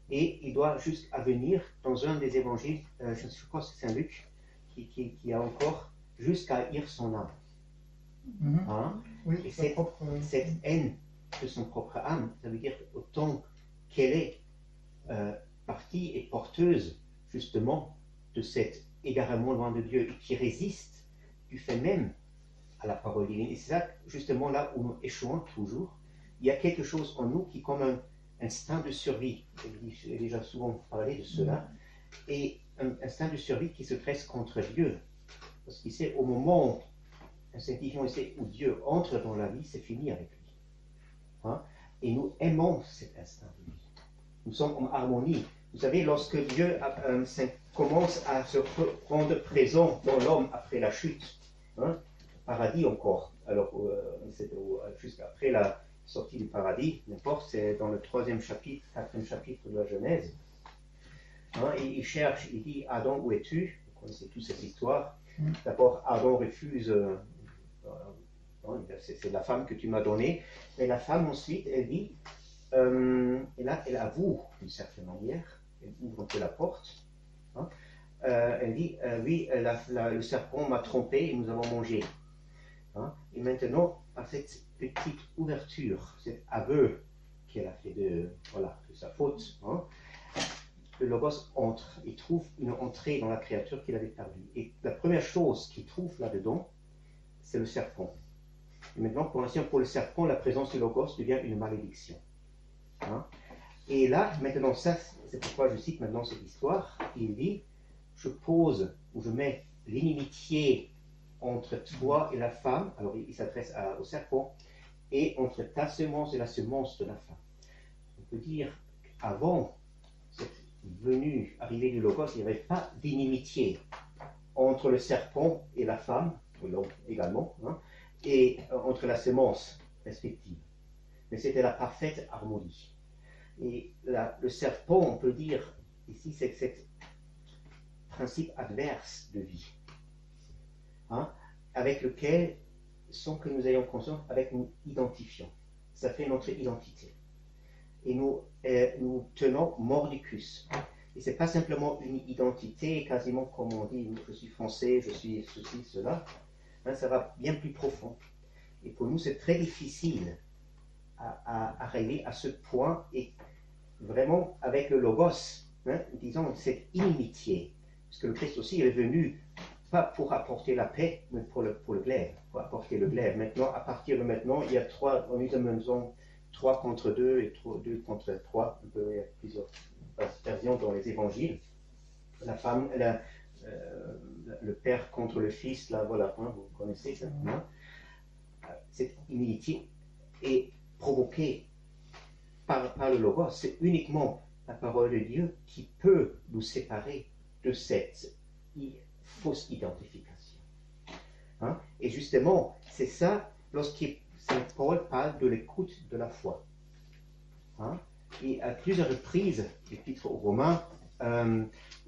Et il doit juste venir dans un des évangiles, je crois que c'est Saint Luc, qui a encore jusqu'à haïr son âme. Hein? Oui, et cette haine de son propre âme, ça veut dire autant qu'elle est partie et porteuse justement de cet égarement loin de Dieu et qui résiste du fait même à la parole divine. Et c'est ça justement là où nous échouons toujours. Il y a quelque chose en nous qui est comme un instinct de survie. J'ai déjà souvent parlé de cela. Et un instinct de survie qui se dresse contre Dieu. Parce qu'il sait au moment où instinctivement, où Dieu entre dans la vie, c'est fini avec lui. Hein? Et nous aimons cet instant de vie. Nous sommes en harmonie. Vous savez, lorsque Dieu commence à se rendre présent dans l'homme après la chute, hein? Paradis encore, alors c'est juste après la sortie du paradis, n'importe, c'est dans le 3e chapitre, 4e chapitre de la Genèse. Hein? Et il cherche, il dit, Adam, où es-tu? Vous connaissez tous cette histoire. D'abord, Adam refuse. C'est la femme que tu m'as donnée. Mais la femme ensuite, elle dit, et là, elle avoue d'une certaine manière, elle ouvre un peu la porte. Hein, elle dit, oui, le serpent m'a trompé et nous avons mangé. Hein, et maintenant, par cette petite ouverture, cet aveu qu'elle a fait de sa faute, hein, le Logos entre, il trouve une entrée dans la créature qu'il avait perdue. Et la première chose qu'il trouve là-dedans, c'est le serpent. Et maintenant, pour le serpent, la présence du Logos devient une malédiction. Hein? Et là, maintenant, ça, c'est pourquoi je cite maintenant cette histoire. Il dit, je pose, ou je mets l'inimitié entre toi et la femme, alors il s'adresse au serpent, et entre ta semence et la semence de la femme. On peut dire qu'avant cette arrivée du Logos, il n'y avait pas d'inimitié entre le serpent et la femme, l'homme également, hein, et entre la semence respective. Mais c'était la parfaite harmonie. Et le serpent, on peut dire, ici, c'est ce principe adverse de vie, hein, avec lequel, sans que nous ayons conscience, avec nous identifions. Ça fait notre identité. Et nous tenons mordicus. Et ce n'est pas simplement une identité, quasiment comme on dit, je suis français, je suis ceci, cela. Hein, ça va bien plus profond. Et pour nous, c'est très difficile à arriver à ce point. Et vraiment avec le Logos, hein, disons cette inimitié. Parce que le Christ aussi est venu pas pour apporter la paix, mais pour le glaive, pour apporter le glaive. Maintenant, à partir de maintenant, il y a on utilise 3 contre 2 et 2 contre 3. Il y a plusieurs versions dans les évangiles. La femme, le père contre le fils, là, voilà, hein, vous connaissez ça. Hein? Cette inimitié est provoquée par le Logos. C'est uniquement la parole de Dieu qui peut nous séparer de cette fausse identification. Hein? Et justement, c'est ça, lorsque Saint Paul parle de l'écoute de la foi. Hein? Et à plusieurs reprises, l'Épître aux Romains,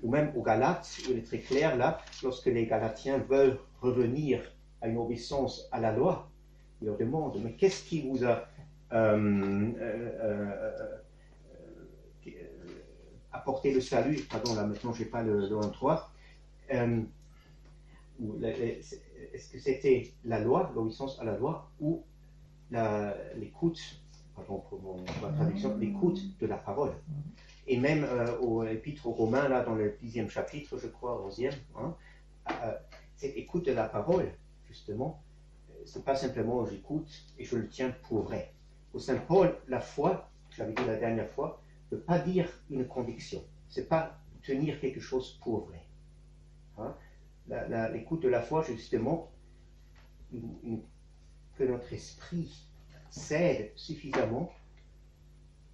ou même aux Galates, où il est très clair là, lorsque les Galatiens veulent revenir à une obéissance à la loi, il leur demande, mais qu'est-ce qui vous a apporté le salut? Pardon, là maintenant je n'ai pas le 1-3. Est-ce que c'était la loi, l'obéissance à la loi, ou l'écoute, pardon pour ma traduction, l'écoute de la parole? Et même au Épître aux Romains, là dans le 10e chapitre, je crois, 11e, hein, cette écoute de la parole, justement, c'est pas simplement j'écoute et je le tiens pour vrai. Au Saint Paul, la foi, j'avais dit la dernière fois, ne veut pas dire une conviction. C'est pas tenir quelque chose pour vrai. Hein? L'écoute de la foi, justement, que notre esprit cède suffisamment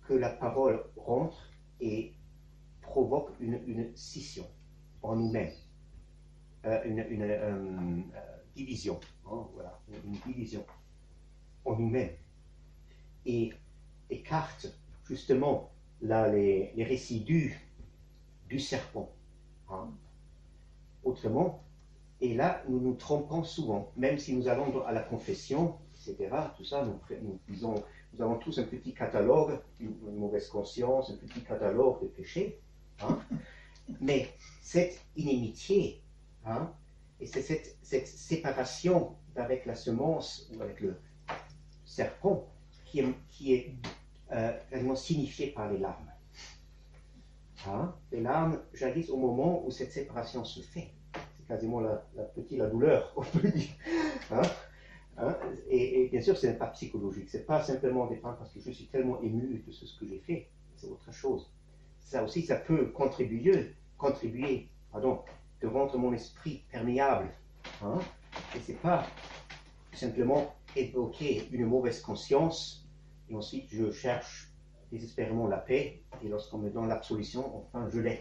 que la parole rentre et provoque une scission en nous-mêmes, une division, hein, voilà, une division en nous-mêmes, et écarte justement là, les résidus du serpent. Hein. Autrement, et là, nous nous trompons souvent, même si nous allons à la confession, etc., tout ça, nous avons tous un petit catalogue, une mauvaise conscience, un petit catalogue de péchés, hein. Mais cette inimitié, hein, et c'est cette séparation avec la semence ou avec le serpent qui est quasiment signifiée par les larmes. Hein? Les larmes jaillissent au moment où cette séparation se fait. C'est quasiment la douleur, on peut dire. Hein? Hein? Et bien sûr, ce n'est pas psychologique. Ce n'est pas simplement des parce que je suis tellement ému de ce que j'ai fait. C'est autre chose. Ça aussi, ça peut contribuer de rendre mon esprit perméable. Hein? Et ce n'est pas simplement évoquer une mauvaise conscience et ensuite je cherche désespérément la paix et lorsqu'on me donne l'absolution, enfin je l'ai.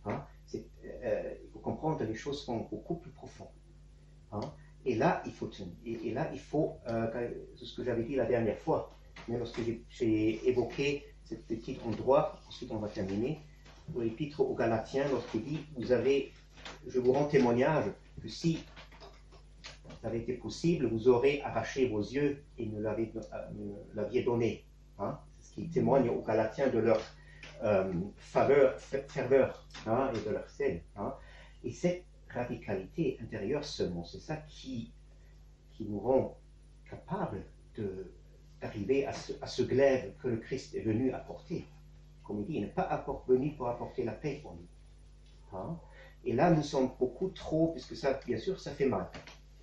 Hein? Il faut comprendre que les choses sont beaucoup plus profondes. Hein? Et là, il faut tenir. Et là, il faut, c'est ce que j'avais dit la dernière fois, mais lorsque j'ai évoqué ce petit endroit, ensuite on va terminer, pour l'Épître aux Galatiens, lorsqu'il dit, je vous rends témoignage que si ça avait été possible, vous aurez arraché vos yeux et me l'aviez donné. Hein? C'est ce qui témoigne aux Galatiens de leur ferveur, hein, et de leur zèle. Hein? Et cette radicalité intérieure seulement, c'est ça qui nous rend capables d'arriver à ce glaive que le Christ est venu apporter. Comme il dit, il n'est pas venu pour apporter la paix pour nous. Hein? Et là, nous sommes beaucoup trop, puisque ça, bien sûr, ça fait mal.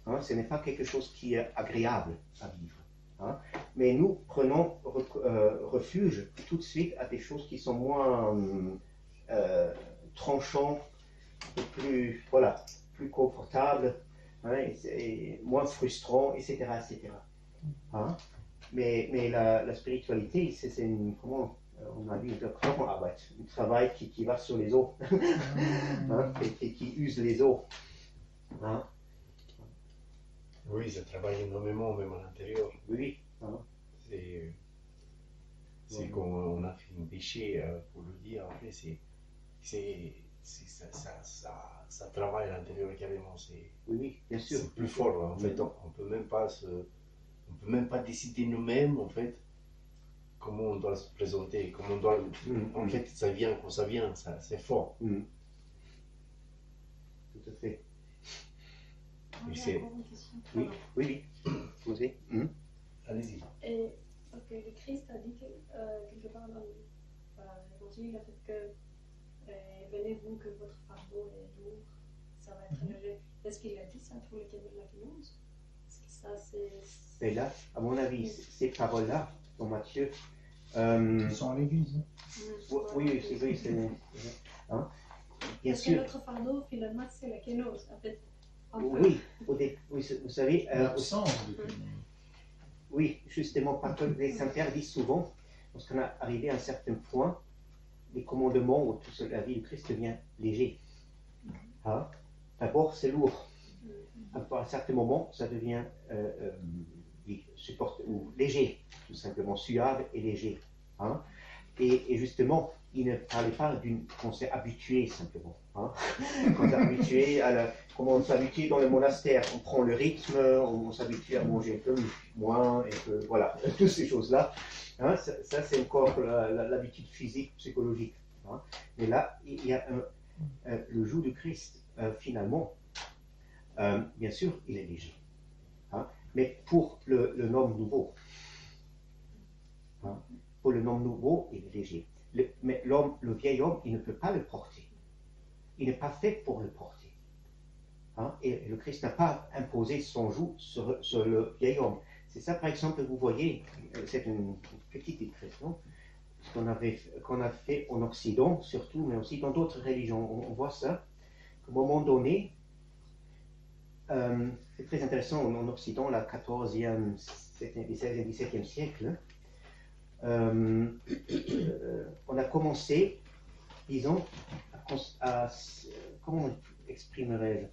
Hein? Ce n'est pas quelque chose qui est agréable à vivre. Hein? Mais nous prenons refuge tout de suite à des choses qui sont moins tranchantes, plus confortables, hein, et moins frustrants, etc. etc. Hein? Mais la spiritualité, c'est comment on a dit, un travail qui va sur les os, hein, et qui use les os. Hein? Oui, ça travaille énormément, même à l'intérieur. Oui. Hein? C'est quand on a fait un péché, pour le dire, en fait, ça travaille à l'intérieur carrément. Oui, bien sûr. C'est plus fort, en fait. On peut même pas décider nous-mêmes, en fait, comment on doit se présenter, comment on doit. En fait, ça vient quand ça vient, c'est fort. Tout à fait. Oui. Posez. Allez-y. Et parce que le Christ a dit quelque part dans l'évangile, en fait, que venez-vous que votre fardeau est lourd, ça va être léger. Est-ce qu'il a dit ça pour la Kénose? Est-ce que ça, c'est... Et là, à mon avis, ces paroles-là, dans Matthieu... Ils sont à l'église. Oui, c'est vrai. Hein? Bien Parce sûr. que notre fardeau, finalement, c'est la Kénose. En fait, Oui, vous savez... L'absence de oui, justement, parce que les Saints-Pères disent souvent, lorsqu'on est arrivé à un certain point, les commandements ou toute la vie du Christ devient léger. Hein? D'abord, c'est lourd. À un certain moment, ça devient ou léger, tout simplement, suave et léger. Hein? Et justement, il ne parlait pas qu'on s'est habitué simplement. Hein? Qu'on s'est habitué comment on s'habitue dans le monastère. On prend le rythme, on s'habitue à manger un peu moins, et que, voilà, toutes ces choses-là. Hein? Ça, c'est encore l'habitude physique, psychologique. Hein? Mais là, il y a le joug du Christ, finalement, bien sûr, il est léger. Hein? Mais pour le homme nouveau, hein? Pour le homme nouveau, il est léger. Mais le vieil homme, il ne peut pas le porter. Il n'est pas fait pour le porter. Hein? Et le Christ n'a pas imposé son joug sur le vieil homme. C'est ça, par exemple, vous voyez, c'est une petite expression qu'on a fait en Occident, surtout, mais aussi dans d'autres religions. On voit ça, qu'à un moment donné, c'est très intéressant, en Occident, la 14e, 16e, 17e siècle, on a commencé, disons, comment exprimerais-je,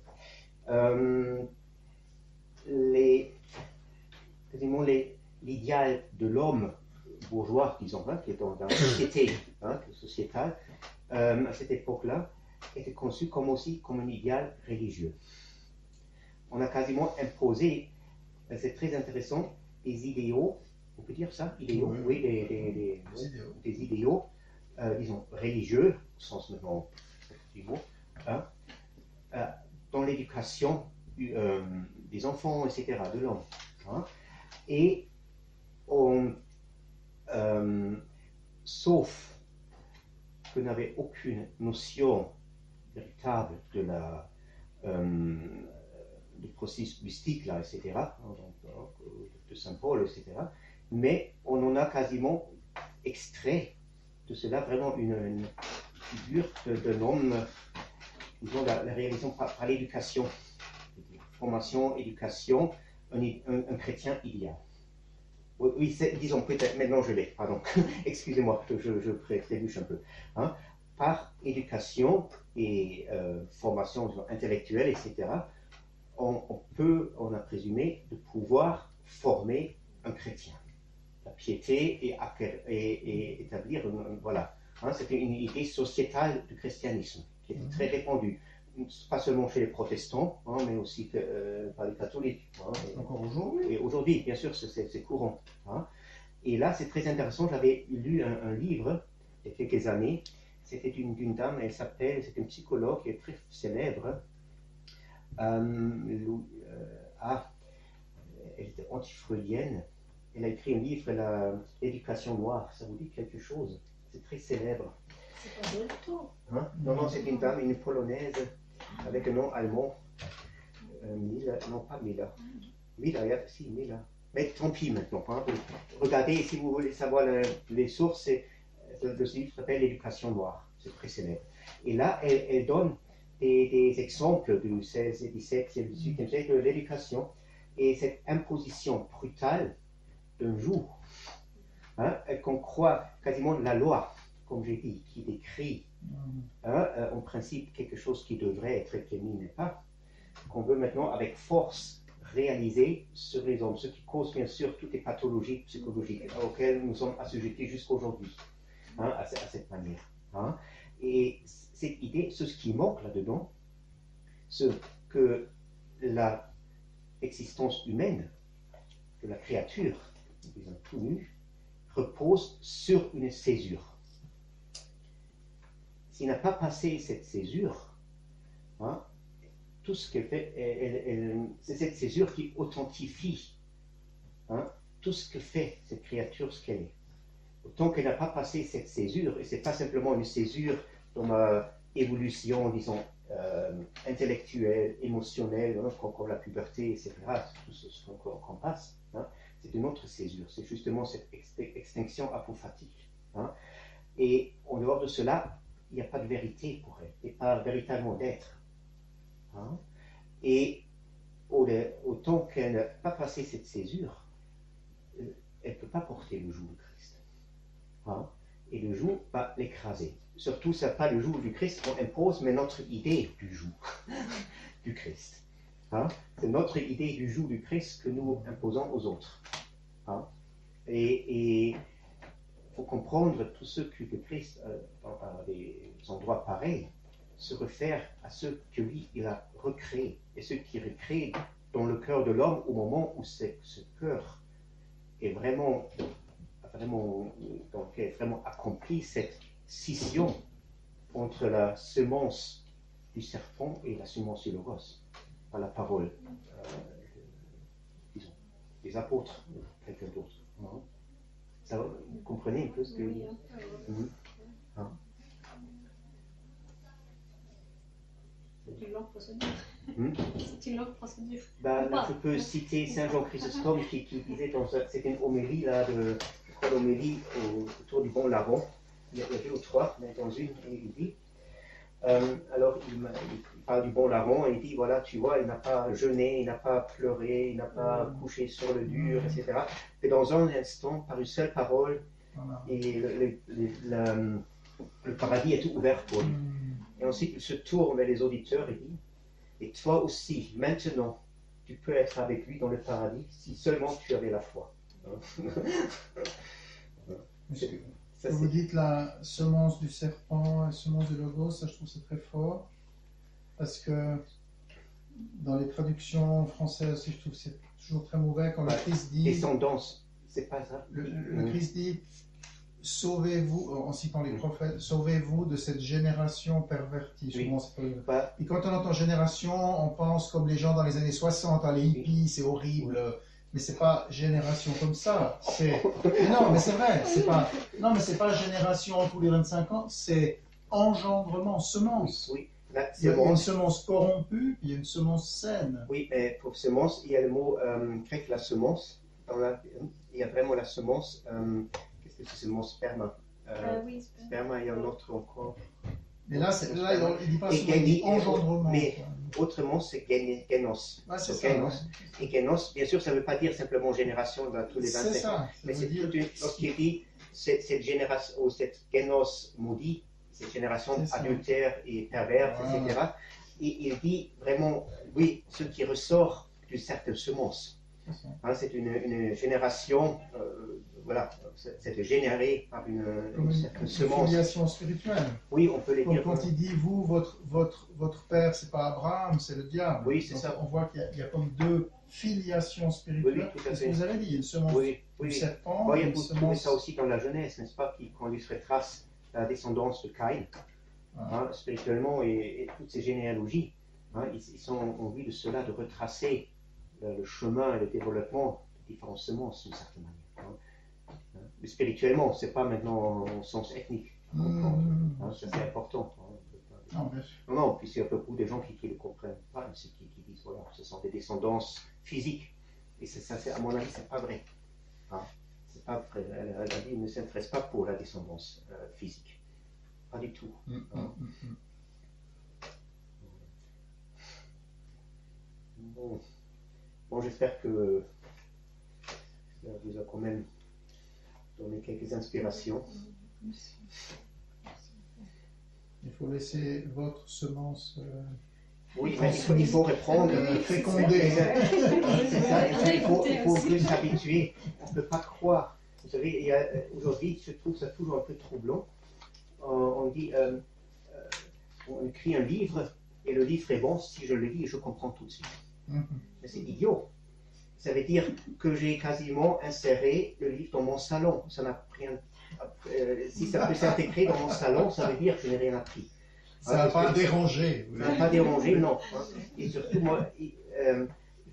quasiment l'idéal de l'homme bourgeois, disons, hein, qui est dans la société sociétale, à cette époque-là, était conçu aussi comme un idéal religieux. On a quasiment imposé, c'est très intéressant, des idéaux, on peut dire ça, idéaux, oui, des idéaux, disons, religieux, au sens maintenant du mot, hein, dans l'éducation des enfants, etc., de l'homme. Hein, et sauf qu'on n'avait aucune notion véritable du processus mystique, là, etc., de Saint Paul, etc., mais on en a quasiment extrait de cela vraiment une figure d'un homme, disons, la réalisation par l'éducation, formation, éducation, un chrétien idéal. Oui, disons peut-être, maintenant je l'ai, pardon, excusez-moi, je trébuche un peu. Hein. Par éducation et formation intellectuelle, etc., on a présumé de pouvoir former un chrétien. La piété et établir, voilà. Hein, c'était une idée sociétale du christianisme qui était très répandue. Pas seulement chez les protestants, hein, mais aussi par les catholiques. Hein, encore aujourd'hui. Et aujourd'hui, bien sûr, c'est courant. Hein. Et là, c'est très intéressant. J'avais lu un livre il y a quelques années. C'était d'une dame, c'est une psychologue qui est très célèbre. Elle était anti-freudienne. Elle a écrit un livre, L'éducation noire. Ça vous dit quelque chose? C'est très célèbre. C'est pas Dolto. Hein? Non, c'est une dame, une polonaise, avec un nom allemand. Mila, non pas Mila. Mila, si, Mila. Mais tant pis maintenant. Hein? Regardez, si vous voulez savoir les sources, le livre s'appelle L'éducation noire. C'est très célèbre. Et là, elle donne des exemples du 16e, 17e, 18e siècle de l'éducation et cette imposition brutale d'un joug, hein, qu'on croit quasiment la loi, comme j'ai dit, qui décrit en principe quelque chose qui devrait être et qui n'est pas, qu'on veut maintenant avec force réaliser sur les hommes, ce qui cause bien sûr toutes les pathologies psychologiques auxquelles nous sommes assujettis jusqu'à aujourd'hui, hein, à cette manière. Hein. Et cette idée, ce qui manque là-dedans, c'est que l'existence humaine de la créature, disons tout nu, repose sur une césure. S'il n'a pas passé cette césure, hein, tout ce qu'elle fait, c'est cette césure qui authentifie, hein, tout ce que fait cette créature, ce qu'elle est. Tant qu'elle n'a pas passé cette césure, et ce n'est pas simplement une césure dans ma évolution, disons, intellectuelle, émotionnelle, hein, comme la puberté, etc., tout ce qu'on passe, hein, c'est une autre césure, c'est justement cette extinction apophatique. Hein, et en dehors de cela, il n'y a pas de vérité pour elle, il n'y a pas véritablement d'être. Hein, et autant qu'elle n'a pas passé cette césure, elle ne peut pas porter le joug du Christ. Hein, et le joug va l'écraser. Surtout, ce n'est pas le joug du Christ qu'on impose, mais notre idée du joug du Christ. Hein, c'est notre idée du joug du Christ que nous imposons aux autres. Hein, et il faut comprendre tout ce que le Christ, dans des endroits pareils, se réfère à ce que lui, il a recréé, et ce qu'il recrée dans le cœur de l'homme au moment où ce cœur est vraiment accompli cette scission entre la semence du serpent et la semence du logos, par la parole, disons, des apôtres, ou quelqu'un d'autre. Hein? Vous comprenez un peu ce que... Oui, Hein? c'est une longue procédure. C'est une longue procédure. Je peux citer Saint Jean Chrysostome qui disait, c'était une homélie, là, je crois l'homélie autour du Bon Larron, il y a 2 ou 3, mais dans une, il dit, alors il parle du Bon Larron, et il dit, voilà, tu vois, il n'a pas jeûné, il n'a pas pleuré, il n'a pas couché sur le dur, etc. Et dans un instant, par une seule parole, et le paradis est tout ouvert pour lui. Et ensuite, il se tourne vers les auditeurs et dit, et toi aussi, maintenant, tu peux être avec lui dans le paradis si seulement tu avais la foi. Vous dites la semence du serpent, la semence du logos, ça je trouve c'est très fort, parce que dans les traductions françaises aussi, je trouve que c'est toujours très mauvais quand le Christ dit... Descendance, c'est pas ça. Le Christ dit, sauvez-vous, en citant les prophètes, sauvez-vous de cette génération pervertie. Oui. Et quand on entend génération, on pense comme les gens dans les années 60, les hippies, c'est horrible. Mais c'est pas génération comme ça. Non, mais c'est vrai. Non, mais c'est pas génération tous les 25 ans. C'est engendrement, semence. Oui. Il y a une semence corrompue, puis il y a une semence saine. Oui, mais pour semence, il y a le mot grec, la semence. Il y a vraiment la semence. Qu'est-ce que c'est le mot sperma? Oui, sperma, il y a un autre encore. Mais là, il dit pas souvent, il dit engendrement. Mais autrement, c'est génos. C'est ça. Et génos, bien sûr, ça ne veut pas dire simplement génération dans tous les 25 ans. Mais c'est toute une. Lorsqu'il dit cette génération, ou cette génos maudit, cette génération adultère et perverse, etc. Et il dit vraiment, oui, ce qui ressort d'une certaine semence. Hein, c'est une génération, voilà, c'est généré par une certaine semence. Une filiation spirituelle. Oui, on peut les dire. Quand il dit, vous, votre père, c'est pas Abraham, c'est le diable. Oui, c'est ça. On voit qu'il y a comme 2 filiations spirituelles. Oui, tout à fait. Qu'est-ce que vous avez dit? Une semence du serpent. Vous trouvez ça aussi dans la Genèse, n'est-ce pas, qu'on lui retrace la descendance de Caïn, hein, spirituellement, et toutes ces généalogies. Hein, ils ont envie de cela, de retracer le chemin et le développement de différentes semences d'une certaine manière. Hein. Mais spirituellement, ce n'est pas maintenant en sens ethnique. Hein, ça c'est important. Hein. Non, puis il y a beaucoup de gens qui ne le comprennent pas, qui disent voilà, ce sont des descendances physiques. Et ça, à mon avis, ce n'est pas vrai. Hein. C'est pas vrai. La vie ne s'intéresse pas pour la descendance physique. Pas du tout. Hein. Bon, j'espère que ça vous a quand même donné quelques inspirations. Il faut laisser votre semence. Oui, mais il faut reprendre. Féconder. C'est ça, il faut plus s'habituer. On ne peut pas croire. Vous savez, aujourd'hui, je trouve ça toujours un peu troublant. On dit, on écrit un livre et le livre est bon, si je le lis, je comprends tout de suite. Mais c'est idiot. Ça veut dire que j'ai quasiment inséré le livre dans mon salon. Ça n'a rien. Si ça peut s'intégrer dans mon salon, ça veut dire que je n'ai rien appris. Ça n'a pas dérangé. Ça n'a pas dérangé, non. Et surtout, moi, il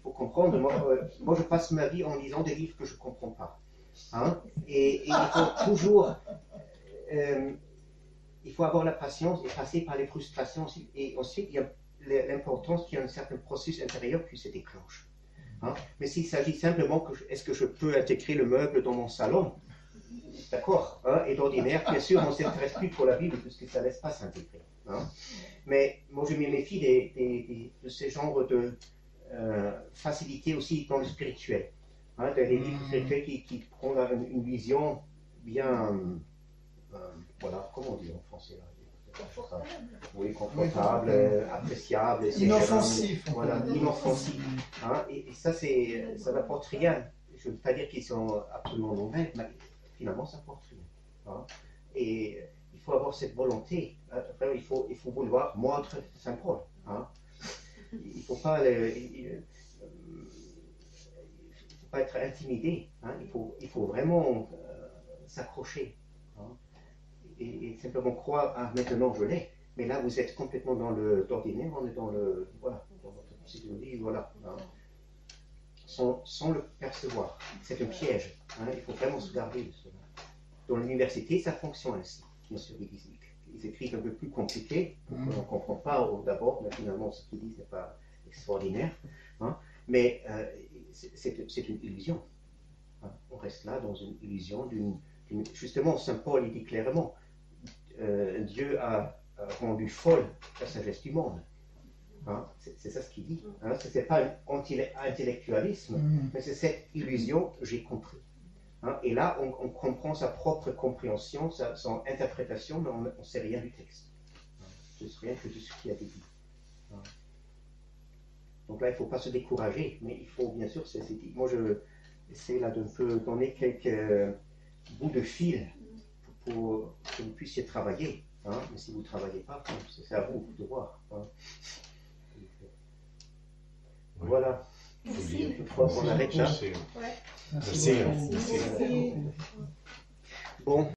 faut comprendre, moi je passe ma vie en lisant des livres que je ne comprends pas. Hein? Et il faut toujours, il faut avoir la patience et passer par les frustrations. Et ensuite, il y a l'importance qu'il y a un certain processus intérieur qui se déclenche. Hein? Mais s'il s'agit simplement est-ce que je peux intégrer le meuble dans mon salon, d'accord, hein? Et d'ordinaire, bien sûr, on ne s'intéresse plus pour la Bible puisque ça ne laisse pas s'intégrer. Hein? Mais moi, je me méfie de ce genre de facilité aussi dans le spirituel. Hein? Des livres spirituels qui prennent une vision bien, voilà, comment on dit en français là? Confortable. Oui, confortable, appréciable, inoffensif. Voilà, inoffensif. Hein? Et ça, ça n'apporte rien. Je ne veux pas dire qu'ils sont absolument mauvais, mais finalement, ça n'apporte rien. Hein? Et il faut avoir cette volonté. Vraiment, il faut vouloir mordre Saint Paul. Hein? Il ne faut pas être intimidé. Hein? Il faut vraiment s'accrocher. Hein? Et simplement croire, ah, maintenant je l'ai. Mais là, vous êtes complètement dans l'ordinaire, on est dans voilà, dans votre psychologie, voilà. Hein. Sans le percevoir. C'est un piège. Hein. Il faut vraiment se garder de cela. Dans l'université, ça fonctionne ainsi. Bien sûr, ils écrivent un peu plus compliqué, on ne comprend pas d'abord, mais finalement, ce qu'ils disent n'est pas extraordinaire. Hein. Mais c'est une illusion. Hein. On reste là dans une illusion justement, Saint Paul, il dit clairement, Dieu a rendu folle la sagesse du monde. Hein? C'est ça ce qu'il dit. Hein? Ce n'est pas un intellectualisme, mais c'est cette illusion, j'ai compris. Hein? Et là, on comprend sa propre compréhension, son interprétation, mais on ne sait rien du texte. Hein? Je ne sais rien que de ce qui a été dit. Hein? Donc là, il ne faut pas se décourager, mais il faut bien sûr, moi je essaie là de peu donner quelques bouts de fil pour que vous puissiez travailler. Hein? Mais si vous ne travaillez pas, c'est à vous de voir. Hein? Voilà. Merci. Je crois qu'on arrête là. Merci. Bon.